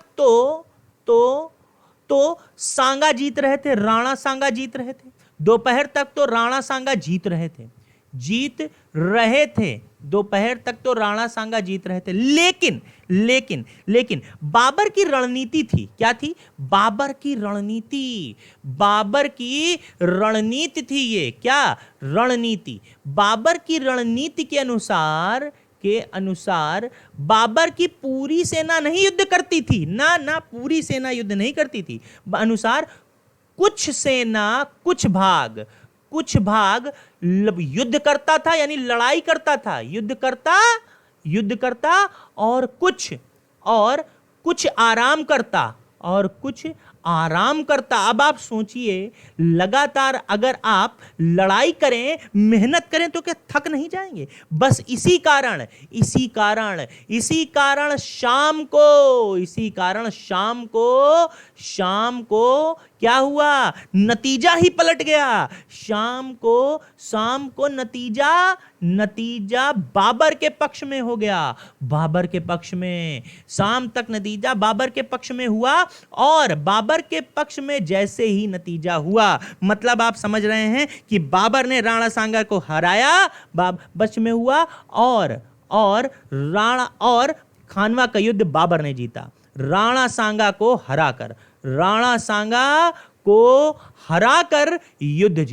तो सांगा जीत रहे थे, राणा सांगा जीत रहे थे। दोपहर तक तो राणा सांगा जीत रहे थे। दोपहर तक तो राणा सांगा जीत रहे थे। लेकिन बाबर की रणनीति थी। क्या थी? बाबर की रणनीति थी। ये क्या रणनीति? बाबर की रणनीति के अनुसार बाबर की पूरी सेना नहीं युद्ध करती थी। ना पूरी सेना युद्ध नहीं करती थी। अनुसार कुछ सेना, कुछ भाग युद्ध करता था, यानी लड़ाई करता था। युद्ध करता और कुछ आराम करता। अब आप सोचिए, लगातार अगर आप लड़ाई करें, मेहनत करें, तो क्या थक नहीं जाएंगे? बस इसी कारण शाम को क्या हुआ? नतीजा ही पलट गया। शाम को नतीजा बाबर के पक्ष में हो गया। शाम तक नतीजा बाबर के पक्ष में हुआ, और बाबर के पक्ष में जैसे ही नतीजा हुआ, मतलब आप समझ रहे हैं कि बाबर ने राणा सांगा को हराया, पक्ष में हुआ, और खानवा का युद्ध बाबर ने जीता। राणा सांगा को हराकर युद्ध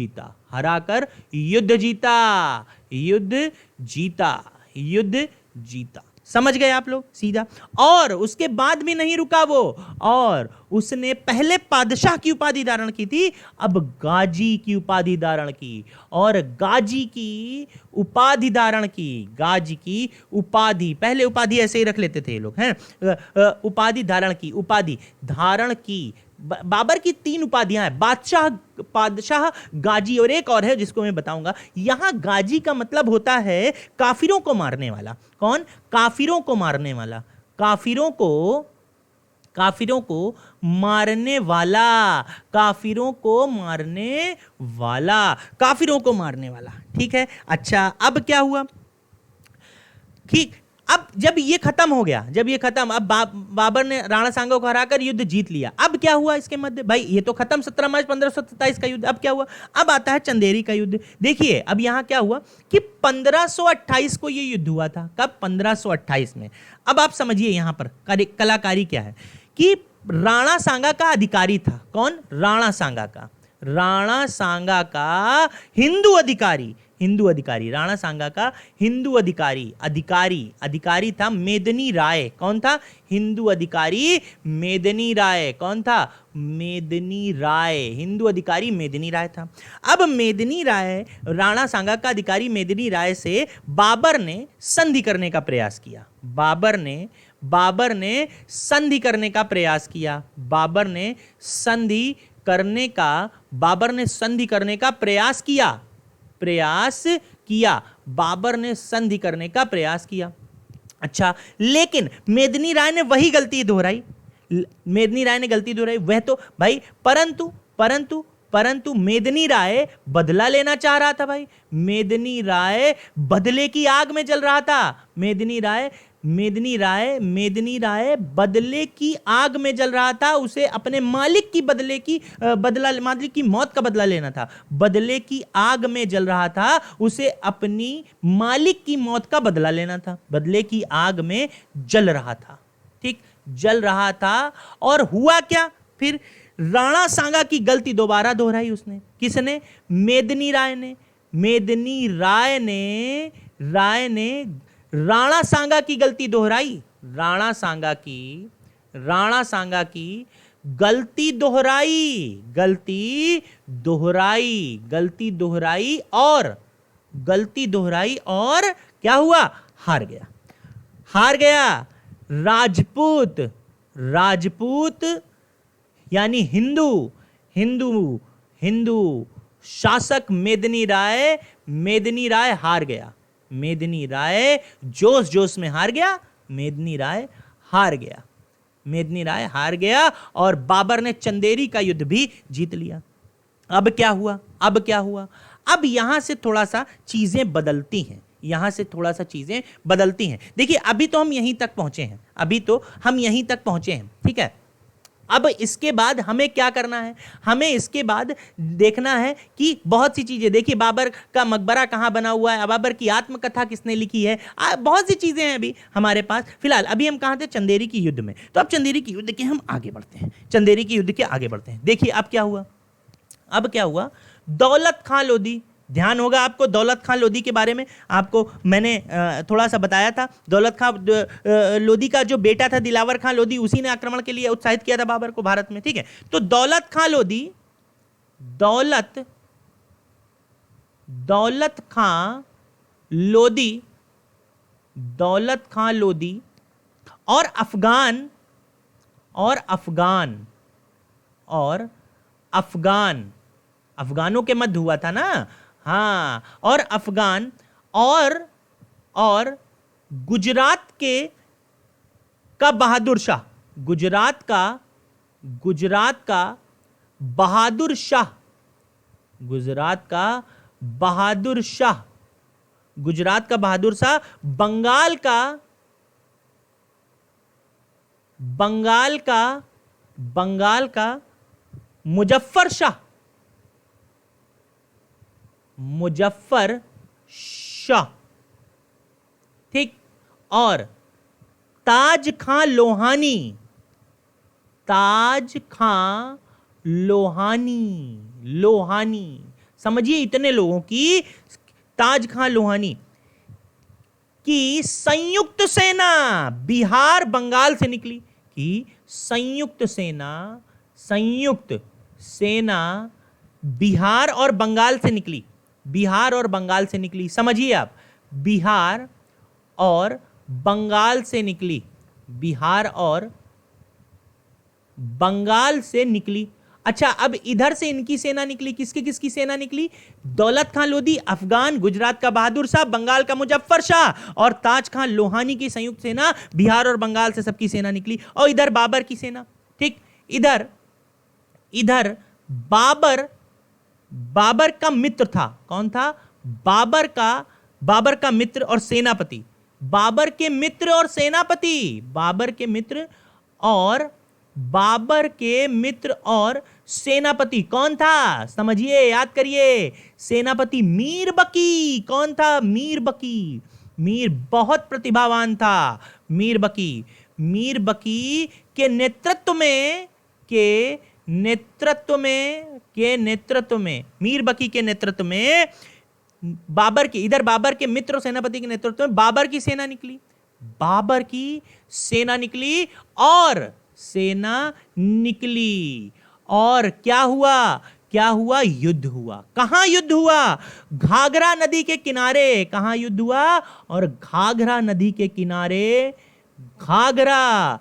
जीता। समझ गए आप लोग? सीधा। और उसके बाद भी नहीं रुका वो, और उसने पहले पादशाह की उपाधि धारण की थी, अब गाजी की उपाधि धारण की, और गाजी की उपाधि, पहले उपाधि ऐसे ही रख लेते थे ये लोग, हैं, उपाधि धारण की। बाबर की 3 उपाधियां हैं, पादशाह, गाजी, और एक और है जिसको मैं बताऊंगा। यहां गाजी का मतलब होता है काफिरों को मारने वाला। कौन? काफिरों को मारने वाला। काफिरों को मारने वाला। ठीक है। अच्छा, अब क्या हुआ? ठीक, अब जब ये खत्म हो गया, अब बाबर ने राणा सांगा को हराकर युद्ध जीत लिया। अब क्या हुआ इसके मध्य? भाई ये तो खत्म 17 मार्च 1527 का युद्ध। अब क्या हुआ? अब आता है चंदेरी का युद्ध। देखिए अब यहां क्या हुआ कि 1528 को ये युद्ध हुआ था। कब? 1528 में। अब आप समझिए यहां पर कलाकारी क्या है कि राणा सांगा का अधिकारी था। कौन? राणा सांगा का हिंदू अधिकारी, राणा सांगा का हिंदू अधिकारी था मेदिनी राय। कौन था? हिंदू अधिकारी मेदिनी राय। कौन था? मेदिनी राय, हिंदू अधिकारी मेदिनी राय था। अब मेदिनी राय, राणा सांगा का अधिकारी मेदिनी राय से बाबर ने संधि करने का प्रयास किया। बाबर ने संधि करने का प्रयास किया। बाबर ने संधि करने का प्रयास किया, बाबर ने संधि करने का प्रयास किया। अच्छा, लेकिन मेदिनी राय ने वही गलती दोहराई, मेदिनी राय ने गलती दोहराई, वह तो भाई, परंतु परंतु परंतु मेदिनी राय बदला लेना चाह रहा था भाई, मेदिनी राय बदले की आग में जल रहा था, मेदिनी राय बदले की आग में जल रहा था, उसे अपने मालिक की मालिक की मौत का बदला लेना था, बदले की आग में जल रहा था, उसे अपनी मालिक की मौत का बदला लेना था, बदले की आग में जल रहा था, ठीक, जल रहा था। और हुआ क्या फिर, राणा सांगा की गलती दोबारा दोहराई उसने, किसने, मेदिनी राय ने, मेदिनी राय ने राणा सांगा की गलती दोहराई, राणा सांगा की गलती दोहराई और क्या हुआ, हार गया। राजपूत यानी हिंदू शासक मेदिनी राय हार गया, मेदिनी राय जोश में हार गया, मेदिनी राय हार गया और बाबर ने चंदेरी का युद्ध भी जीत लिया। अब क्या हुआ, अब यहां से थोड़ा सा चीजें बदलती हैं, देखिए अभी तो हम यहीं तक पहुंचे हैं, ठीक है। अब इसके बाद हमें क्या करना है, हमें इसके बाद देखना है कि बहुत सी चीजें, देखिए बाबर का मकबरा कहां बना हुआ है, बाबर की आत्मकथा किसने लिखी है, बहुत सी चीजें हैं अभी हमारे पास। फिलहाल अभी हम कहां थे, चंदेरी की युद्ध में, तो अब चंदेरी की युद्ध के हम आगे बढ़ते हैं, देखिए अब क्या हुआ, दौलत खां लोधी, ध्यान होगा आपको दौलत खां लोधी के बारे में, आपको मैंने थोड़ा सा बताया था। दौलत खां लोधी का जो बेटा था दिलावर खां लोधी, उसी ने आक्रमण के लिए उत्साहित किया था बाबर को भारत में, ठीक है। तो दौलत खां लोधी और अफगानों के मध्य हुआ था ना, हाँ, और अफगान और गुजरात का बहादुर शाह, गुजरात का बहादुर शाह, बंगाल का मुजफ्फर शाह, ठीक, और ताज खां लोहानी, समझिए इतने लोगों की, ताज खां लोहानी की संयुक्त सेना बिहार बंगाल से निकली, कि संयुक्त सेना बिहार और बंगाल से निकली, समझिए आप, बिहार और बंगाल से निकली। अच्छा, अब इधर से इनकी सेना निकली, किसकी सेना निकली, दौलत खां लोधी, अफगान, गुजरात का बहादुर शाह, बंगाल का मुजफ्फर शाह और ताज खां लोहानी की संयुक्त सेना बिहार और बंगाल से सबकी सेना निकली। और इधर बाबर की सेना, ठीक, इधर बाबर का मित्र था, कौन था, बाबर का मित्र और सेनापति, बाबर के मित्र और सेनापति कौन था, समझिए, याद करिए, सेनापति मीर बकी, कौन था, मीर बहुत प्रतिभावान था, मीर बकी के नेतृत्व में बाबर के मित्र और सेनापति के नेतृत्व में बाबर की सेना निकली और क्या हुआ, युद्ध हुआ। कहां युद्ध हुआ, घाघरा नदी के किनारे, कहां युद्ध हुआ, और घाघरा नदी के किनारे, घाघरा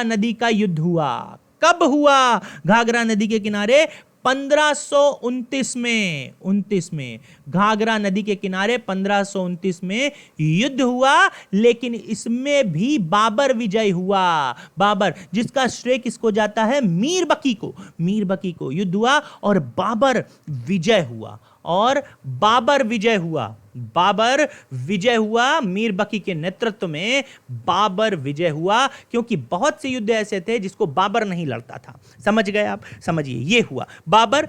नदी का युद्ध हुआ। कब हुआ घाघरा नदी के किनारे, 1529 में घाघरा नदी के किनारे 1529 में युद्ध हुआ, लेकिन इसमें भी बाबर विजय हुआ। बाबर, जिसका श्रेय किसको जाता है? मीर बकी को। मीर बकी को युद्ध हुआ और बाबर विजय हुआ, और बाबर विजय हुआ। बाबर विजय हुआ, मीर बकी के नेतृत्व में बाबर विजय हुआ, क्योंकि बहुत से युद्ध ऐसे थे जिसको बाबर नहीं लड़ता था। समझ गए आप? समझिए, ये हुआ, बाबर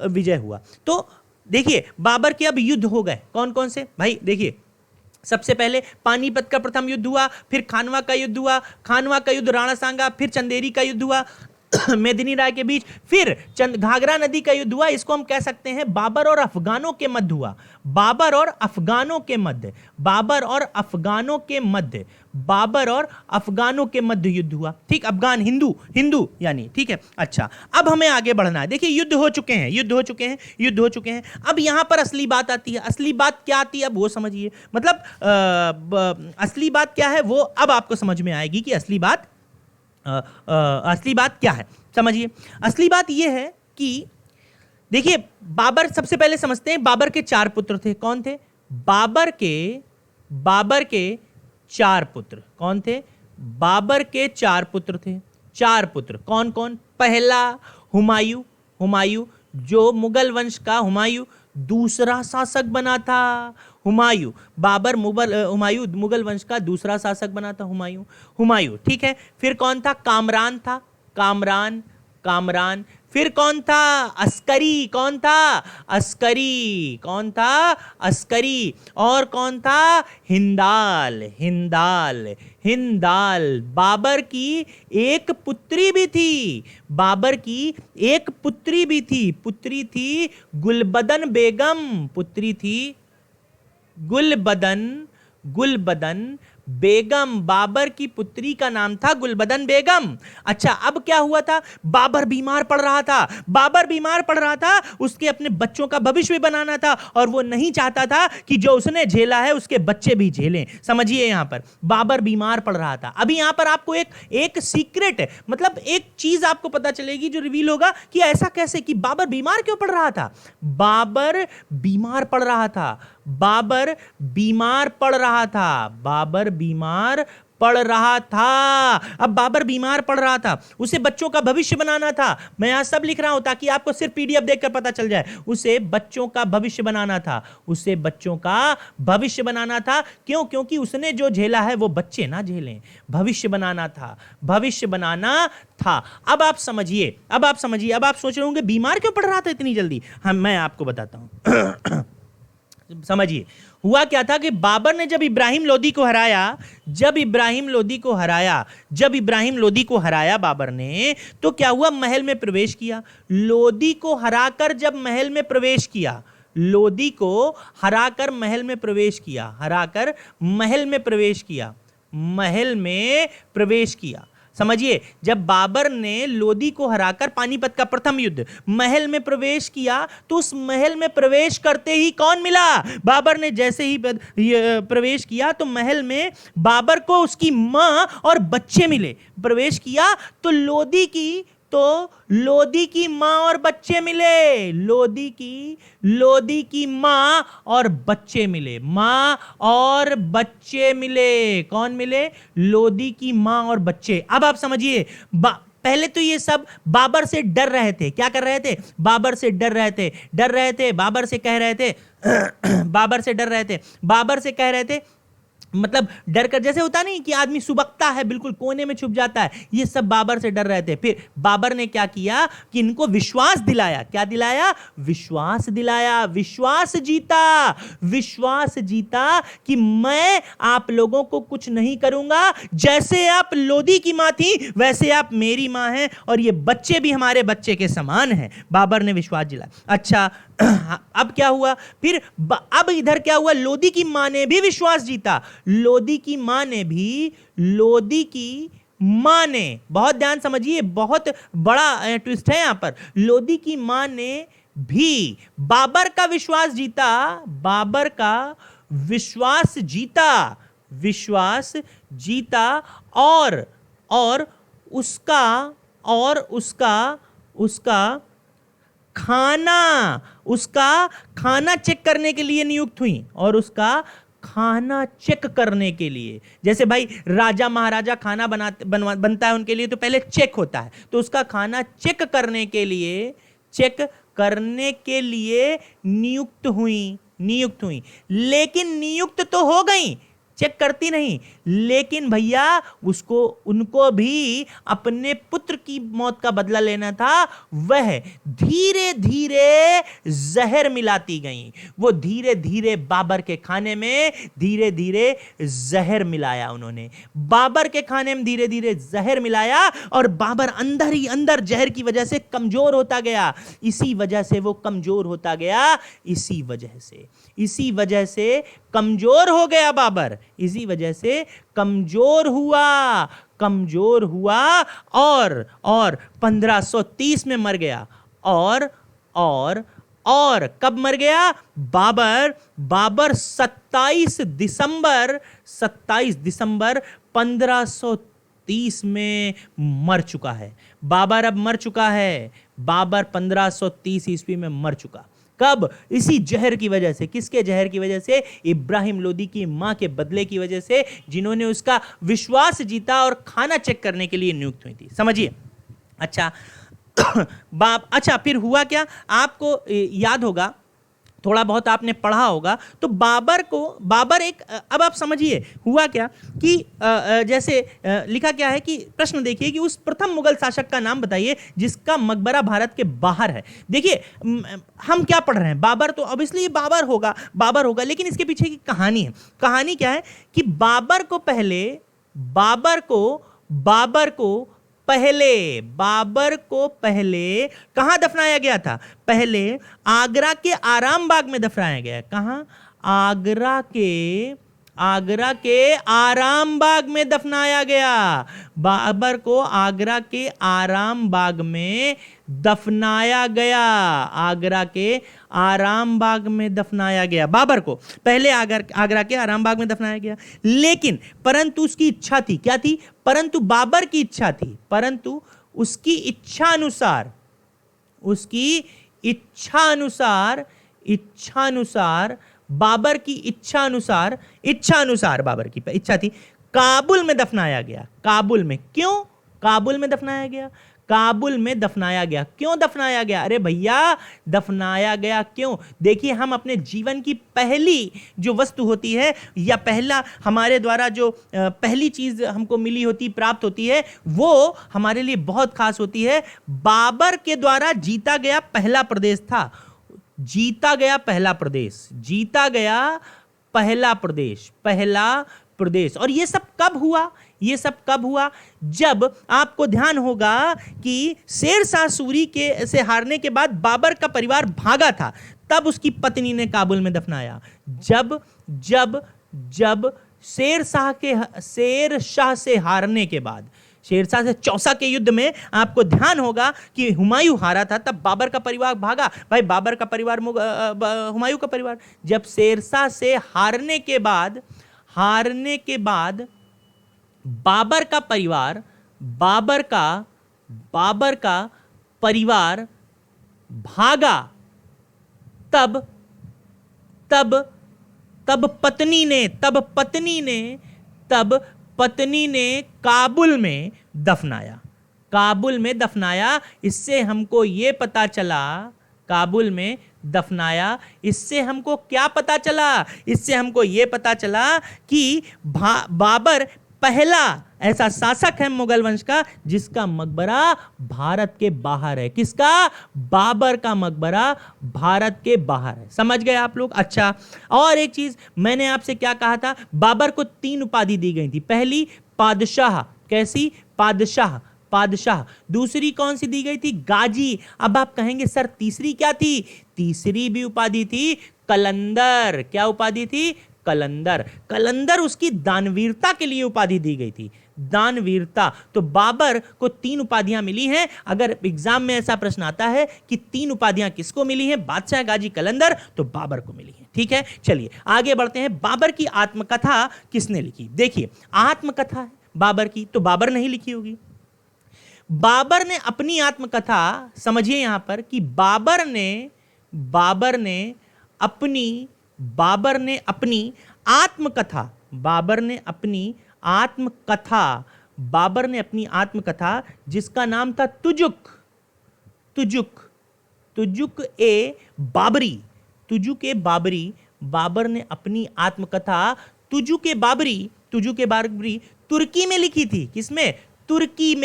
विजय हुआ। तो देखिए, बाबर के अब युद्ध हो गए। कौन कौन से भाई? देखिए, सबसे पहले पानीपत का प्रथम युद्ध हुआ, फिर खानवा का युद्ध हुआ, खानवा का युद्ध राणा सांगा, फिर चंदेरी का युद्ध हुआ मेदिनी राय के बीच, फिर घाघरा नदी का युद्ध हुआ। इसको हम कह सकते हैं बाबर और अफगानों के मध्य हुआ। बाबर और अफगानों के मध्य, बाबर और अफगानों के मध्य, बाबर और अफगानों के मध्य युद्ध हुआ। ठीक, अफगान हिंदू, हिंदू यानी, ठीक है। अच्छा, अब हमें आगे बढ़ना है। देखिए, युद्ध हो चुके हैं, युद्ध हो चुके हैं, युद्ध हो चुके हैं। अब यहां पर असली बात आती है। असली बात क्या आती है, अब वो समझिए। मतलब असली बात क्या है वो अब आपको समझ में आएगी कि असली बात क्या है। समझिए, असली बात यह है कि देखिए, बाबर, सबसे पहले समझते हैं, बाबर के 4 पुत्र थे। कौन थे? बाबर के 4 पुत्र कौन थे? बाबर के 4 पुत्र थे। 4 पुत्र कौन कौन? पहला हुमायूं, हुमायूं जो मुगल वंश का, हुमायूं दूसरा शासक बना था। हुमायूं, बाबर हुमायूं मुगल वंश का दूसरा शासक बना था। हुमायूं, ठीक है। फिर कौन था? कामरान था, कामरान। फिर कौन था? अस्करी। कौन था? अस्करी। कौन था? अस्करी। और कौन था? हिंदाल। बाबर की एक पुत्री भी थी। बाबर की एक पुत्री भी थी। पुत्री थी गुलबदन बेगम। पुत्री थी गुलबदन बेगम। बाबर की पुत्री का नाम था गुलबदन बेगम। अच्छा, अब क्या हुआ था? बाबर बीमार पड़ रहा था। उसके अपने बच्चों का भविष्य भी बनाना था, और वो नहीं चाहता था कि जो उसने झेला है उसके बच्चे भी झेलें। समझिए, यहां पर बाबर बीमार पड़ रहा था। अभी यहां पर आपको एक सीक्रेट, मतलब एक चीज आपको पता चलेगी जो रिवील होगा कि ऐसा कैसे, कि बाबर बीमार क्यों पड़ रहा था। बाबर बीमार पड़ रहा था। बाबर बीमार पड़ रहा था। अब बाबर बीमार पड़ रहा था, उसे बच्चों का भविष्य बनाना था। मैं यहां सब लिख रहा हूं ताकि आपको सिर्फ पीडीएफ देखकर पता चल जाए। उसे बच्चों का भविष्य बनाना था। क्यों? क्योंकि उसने जो झेला है वो बच्चे ना झेलें। भविष्य बनाना था। अब आप समझिए। अब आप सोच रहे होंगे बीमार क्यों पड़ रहा था इतनी जल्दी। हाँ, मैं आपको बताता हूं। समझिए, हुआ क्या था कि बाबर ने जब इब्राहिम लोदी को हराया बाबर ने, तो क्या हुआ? महल में प्रवेश किया। लोदी को हराकर जब महल में प्रवेश किया, समझिए, जब बाबर ने लोदी को हराकर, पानीपत का प्रथम युद्ध, महल में प्रवेश किया, तो उस महल में प्रवेश करते ही कौन मिला? बाबर ने जैसे ही प्रवेश किया तो महल में बाबर को उसकी मां और बच्चे मिले। प्रवेश किया तो लोदी की मां और बच्चे मिले। लोदी की मां और बच्चे मिले। कौन मिले? लोदी की मां और बच्चे। अब आप समझिए, पहले तो ये सब बाबर से डर रहे थे। क्या कर रहे थे? बाबर से डर रहे थे। बाबर से कह रहे थे, मतलब डर कर, जैसे होता नहीं कि आदमी सुबकता है, बिल्कुल कोने में छुप जाता है, ये सब बाबर से डर रहे थे। फिर बाबर ने क्या किया कि इनको विश्वास दिलाया। क्या दिलाया? विश्वास दिलाया। विश्वास जीता कि मैं आप लोगों को कुछ नहीं करूंगा। जैसे आप लोदी की मां थी वैसे आप मेरी मां हैं, और ये बच्चे भी हमारे बच्चे के समान हैं। बाबर ने विश्वास दिलाया। अच्छा, अब क्या हुआ? फिर अब इधर क्या हुआ? लोदी की मां ने भी विश्वास जीता। लोदी की मां ने, बहुत ध्यान समझिए, बहुत बड़ा ट्विस्ट है यहां पर। लोदी की मां ने भी बाबर का विश्वास जीता, और उसका खाना, उसका खाना चेक करने के लिए नियुक्त हुई, और उसका खाना चेक करने के लिए, जैसे भाई राजा महाराजा खाना बनता है उनके लिए तो पहले चेक होता है, तो उसका खाना चेक करने के लिए नियुक्त हुई। लेकिन नियुक्त तो हो गई, चेक करती नहीं, लेकिन भैया उनको भी अपने पुत्र की मौत का बदला लेना था। वह धीरे धीरे जहर मिलाती गई, वो धीरे धीरे बाबर के खाने में धीरे धीरे जहर मिलाया। उन्होंने बाबर के खाने में धीरे धीरे जहर मिलाया, और बाबर अंदर ही अंदर जहर की वजह से कमजोर होता गया। इसी वजह से वो कमजोर होता गया, इसी वजह से कमजोर हो गया बाबर, इसी वजह से कमजोर हुआ और 1530 में मर गया। और कब मर गया बाबर? 27 दिसंबर 1530 में मर चुका है। बाबर अब मर चुका है, बाबर 1530 ईस्वी में मर चुका। कब? इसी जहर की वजह से। किसके जहर की वजह से? इब्राहिम लोदी की मां के बदले की वजह से, जिन्होंने उसका विश्वास जीता और खाना चेक करने के लिए नियुक्त हुई थी। समझिए। अच्छा अच्छा, फिर हुआ क्या? आपको याद होगा, थोड़ा बहुत आपने पढ़ा होगा, तो बाबर एक, अब आप समझिए हुआ क्या कि जैसे लिखा क्या है कि प्रश्न देखिए कि उस प्रथम मुगल शासक का नाम बताइए जिसका मकबरा भारत के बाहर है। देखिए हम क्या पढ़ रहे हैं, बाबर, तो ऑब्वियसली बाबर होगा, लेकिन इसके पीछे की कहानी है। कहानी क्या है कि बाबर को पहले कहां दफनाया गया था? पहले आगरा के आराम बाग में दफनाया गया। कहां? आगरा के आराम बाग में दफनाया गया। बाबर को आगरा के आराम बाग में दफनाया गया। आगरा के आराम बाग में दफनाया गया। बाबर को पहले आगरा के आराम बाग में दफनाया गया, लेकिन परंतु उसकी इच्छा थी। क्या थी? परंतु बाबर की इच्छा थी, परंतु उसकी इच्छा अनुसार बाबर की इच्छा अनुसार बाबर की इच्छा थी, काबुल में दफनाया गया। काबुल में क्यों? काबुल में दफनाया गया। क्यों दफनाया गया? अरे भैया, दफनाया गया क्यों? देखिए, हम अपने जीवन की पहली जो वस्तु होती है, या पहला हमारे द्वारा जो पहली चीज हमको मिली होती, प्राप्त होती है, वो हमारे लिए बहुत खास होती है। बाबर के द्वारा जीता गया पहला प्रदेश था। पहला प्रदेश। और ये सब कब हुआ? जब आपको ध्यान होगा कि शेरशाह सूरी से हारने के बाद बाबर का परिवार भागा था, तब उसकी पत्नी ने काबुल में दफनाया। जब शेरशाह से हारने के बाद, शेरशाह से चौसा के युद्ध में आपको ध्यान होगा कि हुमायूं हारा था, तब बाबर का परिवार भागा। भाई, बाबर का परिवार हुमायूं का परिवार। जब शेरशाह से हारने के बाद बाबर का परिवार भागा, तब पत्नी ने काबुल में दफनाया। इससे हमको ये पता चला, काबुल में दफनाया, इससे हमको क्या पता चला? इससे हमको ये पता चला कि बाबर पहला ऐसा शासक है मुगल वंश का जिसका मकबरा भारत के बाहर है। किसका? बाबर का मकबरा भारत के बाहर है। समझ गए आप लोग? अच्छा, और एक चीज मैंने आपसे क्या कहा था, बाबर को 3 उपाधि दी गई थी। पहली पादशाह। कैसी? पादशाह। दूसरी कौन सी दी गई थी? गाजी। अब आप कहेंगे सर तीसरी क्या थी? तीसरी भी उपाधि थी कलंदर। क्या उपाधि थी? कलंदर उसकी दानवीरता के लिए उपाधि दी गई थी। दानवीरता। तो बाबर को 3 उपाधियां मिली हैं। अगर एग्जाम में ऐसा प्रश्न आता है कि 3 उपाधियां किसको मिली हैं, बादशाह, गाजी, कलंदर, तो बाबर को मिली हैं। ठीक है, चलिए आगे बढ़ते हैं। बाबर की आत्मकथा किसने लिखी? देखिए, आत्मकथा है बाबर की, तो बाबर नहीं लिखी होगी। बाबर ने अपनी आत्मकथा, समझिए यहां पर कि बाबर ने अपनी आत्मकथा, बाबर ने अपनी आत्मकथा जिसका नाम था तुजुक ए बाबरी, बाबर ने अपनी आत्मकथा तुजुक ए बाबरी तुर्की में लिखी थी। किसमें? तुर्की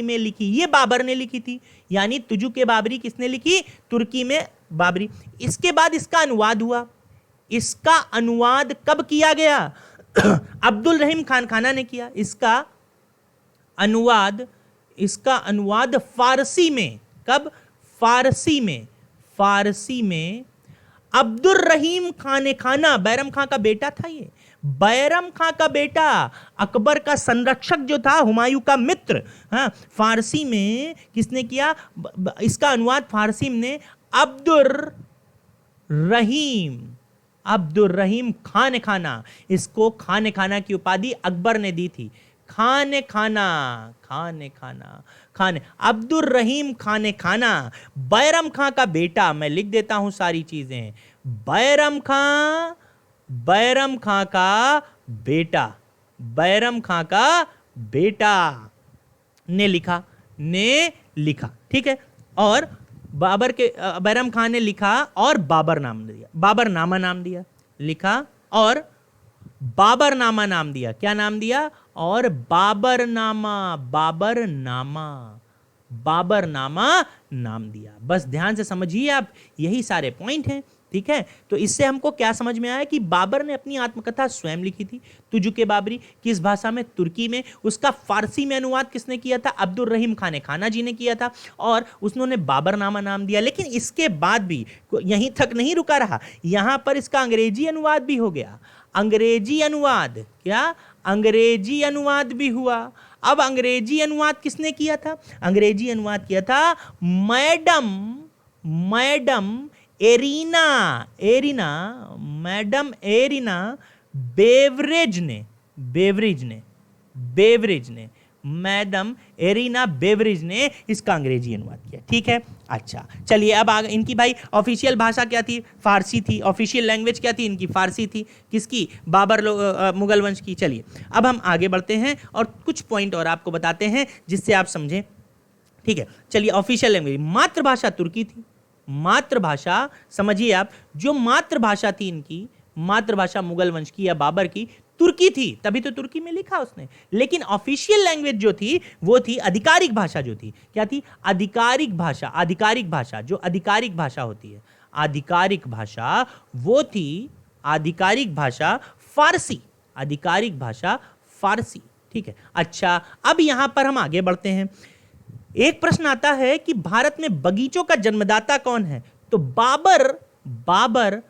में लिखी, ये बाबर ने लिखी थी। यानी तुजुक ए बाबरी किसने लिखी? तुर्की में बाबरी। इसके बाद इसका अनुवाद हुआ। इसका अनुवाद कब किया गया? अब्दुल रहीम खान खाना ने किया। इसका अनुवाद फारसी में। कब? फारसी में अब्दुल रहीम खान खाना, बैरम खां का बेटा था ये। बैरम खां का बेटा, अकबर का संरक्षक जो था, हुमायूं का मित्र, हाँ, फारसी में किसने किया? इसका अनुवाद फारसी में अब्दुल रहीम खान खाना। इसको खान खाना की उपाधि अकबर ने दी थी। खान अब्दुल रहीम खान खाना, बैरम खां का बेटा। मैं लिख देता हूं सारी चीजें। बैरम खां का बेटा ने लिखा, ठीक है। और बैरम खान ने लिखा और बाबरनामा नाम दिया, लिखा और बाबरनामा नाम दिया। क्या नाम दिया? और बाबरनामा नाम दिया। बस ध्यान से समझिए आप, यही सारे पॉइंट हैं, ठीक है। तो इससे हमको क्या समझ में आया कि बाबर ने अपनी आत्मकथा स्वयं लिखी थी, तुजुक-ए बाबरी। किस भाषा में? तुर्की में। उसका फारसी में अनुवाद किसने किया था? अब्दुल रहीम खान खाना जी ने किया था, और उसने बाबरनामा नाम दिया। लेकिन इसके बाद भी यहीं तक नहीं रुका रहा, यहां पर इसका अंग्रेजी अनुवाद भी हो गया। अंग्रेजी अनुवाद भी हुआ। अब अंग्रेजी अनुवाद किसने किया था? अंग्रेजी अनुवाद किया था मैडम एरिना बेवरेज ने। मैडम एरिना बेवरेज ने इसका अंग्रेजी अनुवाद किया, ठीक है। अच्छा, चलिए अब आगे। इनकी भाई ऑफिशियल भाषा क्या थी? फारसी थी। ऑफिशियल लैंग्वेज क्या थी इनकी? फारसी थी। किसकी? मुगल वंश की। चलिए अब हम आगे बढ़ते हैं और कुछ पॉइंट और आपको बताते हैं जिससे आप समझें, ठीक है। चलिए, ऑफिशियल लैंग्वेज, मातृभाषा तुर्की थी। मातृभाषा, समझिए आप, जो मातृभाषा थी इनकी, मातृभाषा मुगल वंश की या बाबर की तुर्की थी, तभी तो तुर्की में लिखा उसने। लेकिन ऑफिशियल लैंग्वेज जो थी वो थी आधिकारिक भाषा। जो थी क्या थी? आधिकारिक भाषा, जो आधिकारिक भाषा होती है, आधिकारिक भाषा वो थी आधिकारिक भाषा फारसी, ठीक है। अच्छा, अब यहां पर हम आगे बढ़ते हैं। एक प्रश्न आता है कि भारत में बगीचों का जन्मदाता कौन है? तो बाबर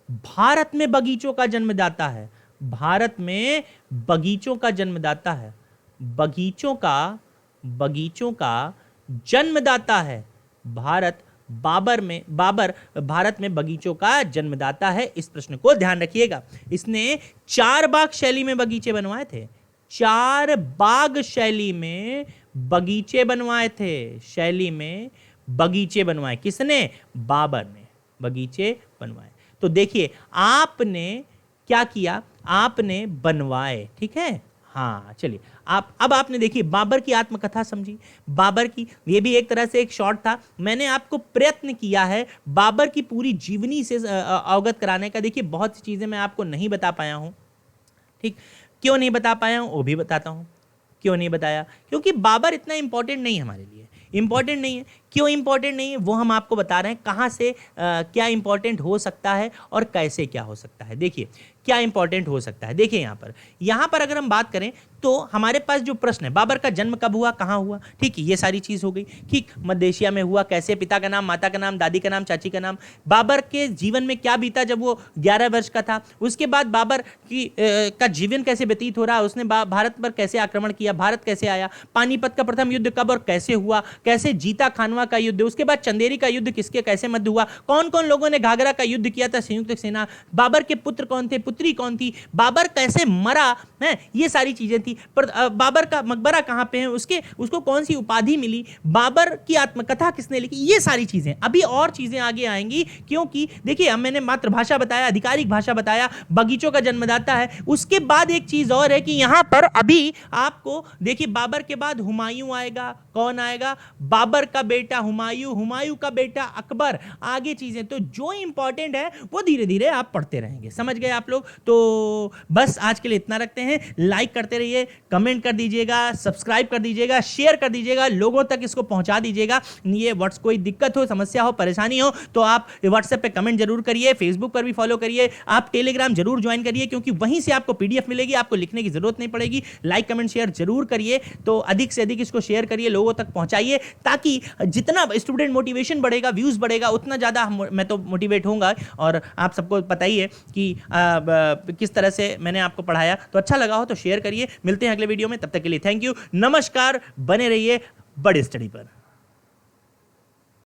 भारत में बगीचों का जन्मदाता है। भारत में बगीचों का जन्मदाता है। बगीचों का जन्मदाता है। बाबर भारत में बगीचों का जन्मदाता है। इस प्रश्न को ध्यान रखिएगा। इसने 4 बाग शैली में बगीचे बनवाए थे। 4 बाग शैली में बगीचे बनवाए थे। शैली में बगीचे बनवाए किसने? बाबर ने बगीचे बनवाए। तो देखिए, आपने क्या किया? आपने बनवाए, ठीक है। हाँ, चलिए अब आपने देखिए बाबर की आत्मकथा समझी। बाबर की, ये भी एक तरह से एक शॉर्ट था। मैंने आपको प्रयत्न किया है बाबर की पूरी जीवनी से अवगत कराने का। देखिए, बहुत सी चीजें मैं आपको नहीं बता पाया हूं, ठीक। क्यों नहीं बता पाया हूं वो भी बताता हूं। क्यों नहीं बताया? क्योंकि बाबर इतना इंपॉर्टेंट नहीं है हमारे लिए। इंपॉर्टेंट नहीं है। क्यों इंपॉर्टेंट नहीं है वो हम आपको बता रहे हैं। कहां से क्या इंपॉर्टेंट हो सकता है और कैसे क्या हो सकता है। देखिए क्या इंपॉर्टेंट हो सकता है। देखिए यहां पर अगर हम बात करें तो हमारे पास जो प्रश्न है, बाबर का जन्म कब हुआ, कहां हुआ, ठीक है, ये सारी चीज हो गई। ठीक, मध्य एशिया में हुआ, कैसे, पिता का नाम, माता का नाम, दादी का नाम, चाची का नाम, बाबर के जीवन में क्या बीता जब वो 11 वर्ष का था, उसके बाद बाबर का जीवन कैसे व्यतीत हो रहा, उसने भारत पर कैसे आक्रमण किया, भारत कैसे आया, पानीपत का प्रथम युद्ध कब और कैसे हुआ, कैसे जीता खानवा का युद्ध, उसके बाद चंदेरी का युद्ध किसके कैसे मध्य हुआ, कौन कौन लोगों ने घाघरा का युद्ध किया था, संयुक्त सेना, बाबर के पुत्र कौन थे, पुत्री कौन थी, बाबर कैसे मरा, है, ये सारी चीजें थी। पर बाबर का मकबरा कहाँ पे है, उसको कौन सी उपाधि मिली, बाबर की आत्मकथा किसने लिखी, ये सारी चीजें, अभी और चीजें आगे आएंगी। क्योंकि देखिए, अब मैंने मातृभाषा बताया, आधिकारिक भाषा बताया, बगीचों का जन्मदाता है। उसके बाद एक चीज और है कि यहां पर अभी आपको देखिए, बाबर के बाद हुमायूं आएगा। कौन आएगा? बाबर का बेटा हुमायूं, हुमायूं का बेटा अकबर, आगे चीजें। तो जो इंपॉर्टेंट है वो धीरे धीरे आप पढ़ते रहेंगे। समझ गए आप लोग? तो बस आज के लिए इतना रखते हैं। लाइक करते रहिए, कमेंट कर दीजिएगा, सब्सक्राइब कर दीजिएगा, शेयर कर दीजिएगा, लोगों तक इसको पहुंचा दीजिएगा। ये व्हाट्स कोई दिक्कत हो, समस्या हो, परेशानी हो तो आप व्हाट्सएप पे कमेंट जरूर करिए, फेसबुक पर भी फॉलो करिए, आप टेलीग्राम जरूर ज्वाइन करिए, क्योंकि वहीं से आपको पीडीएफ मिलेगी, आपको लिखने की जरूरत नहीं पड़ेगी। लाइक कमेंट शेयर जरूर करिए। तो अधिक से अधिक इसको शेयर करिए, लोगों तक पहुंचाइए, ताकि जितना स्टूडेंट मोटिवेशन बढ़ेगा, व्यूज बढ़ेगा, उतना ज्यादा मैं तो मोटिवेट होऊंगा। और आप सबको पता ही है कि किस तरह से मैंने आपको पढ़ाया। तो अच्छा लगा हो तो शेयर करिए। मिलते हैं अगले वीडियो में, तब तक के लिए थैंक यू, नमस्कार। बने रहिए बड़ी स्टडी पर।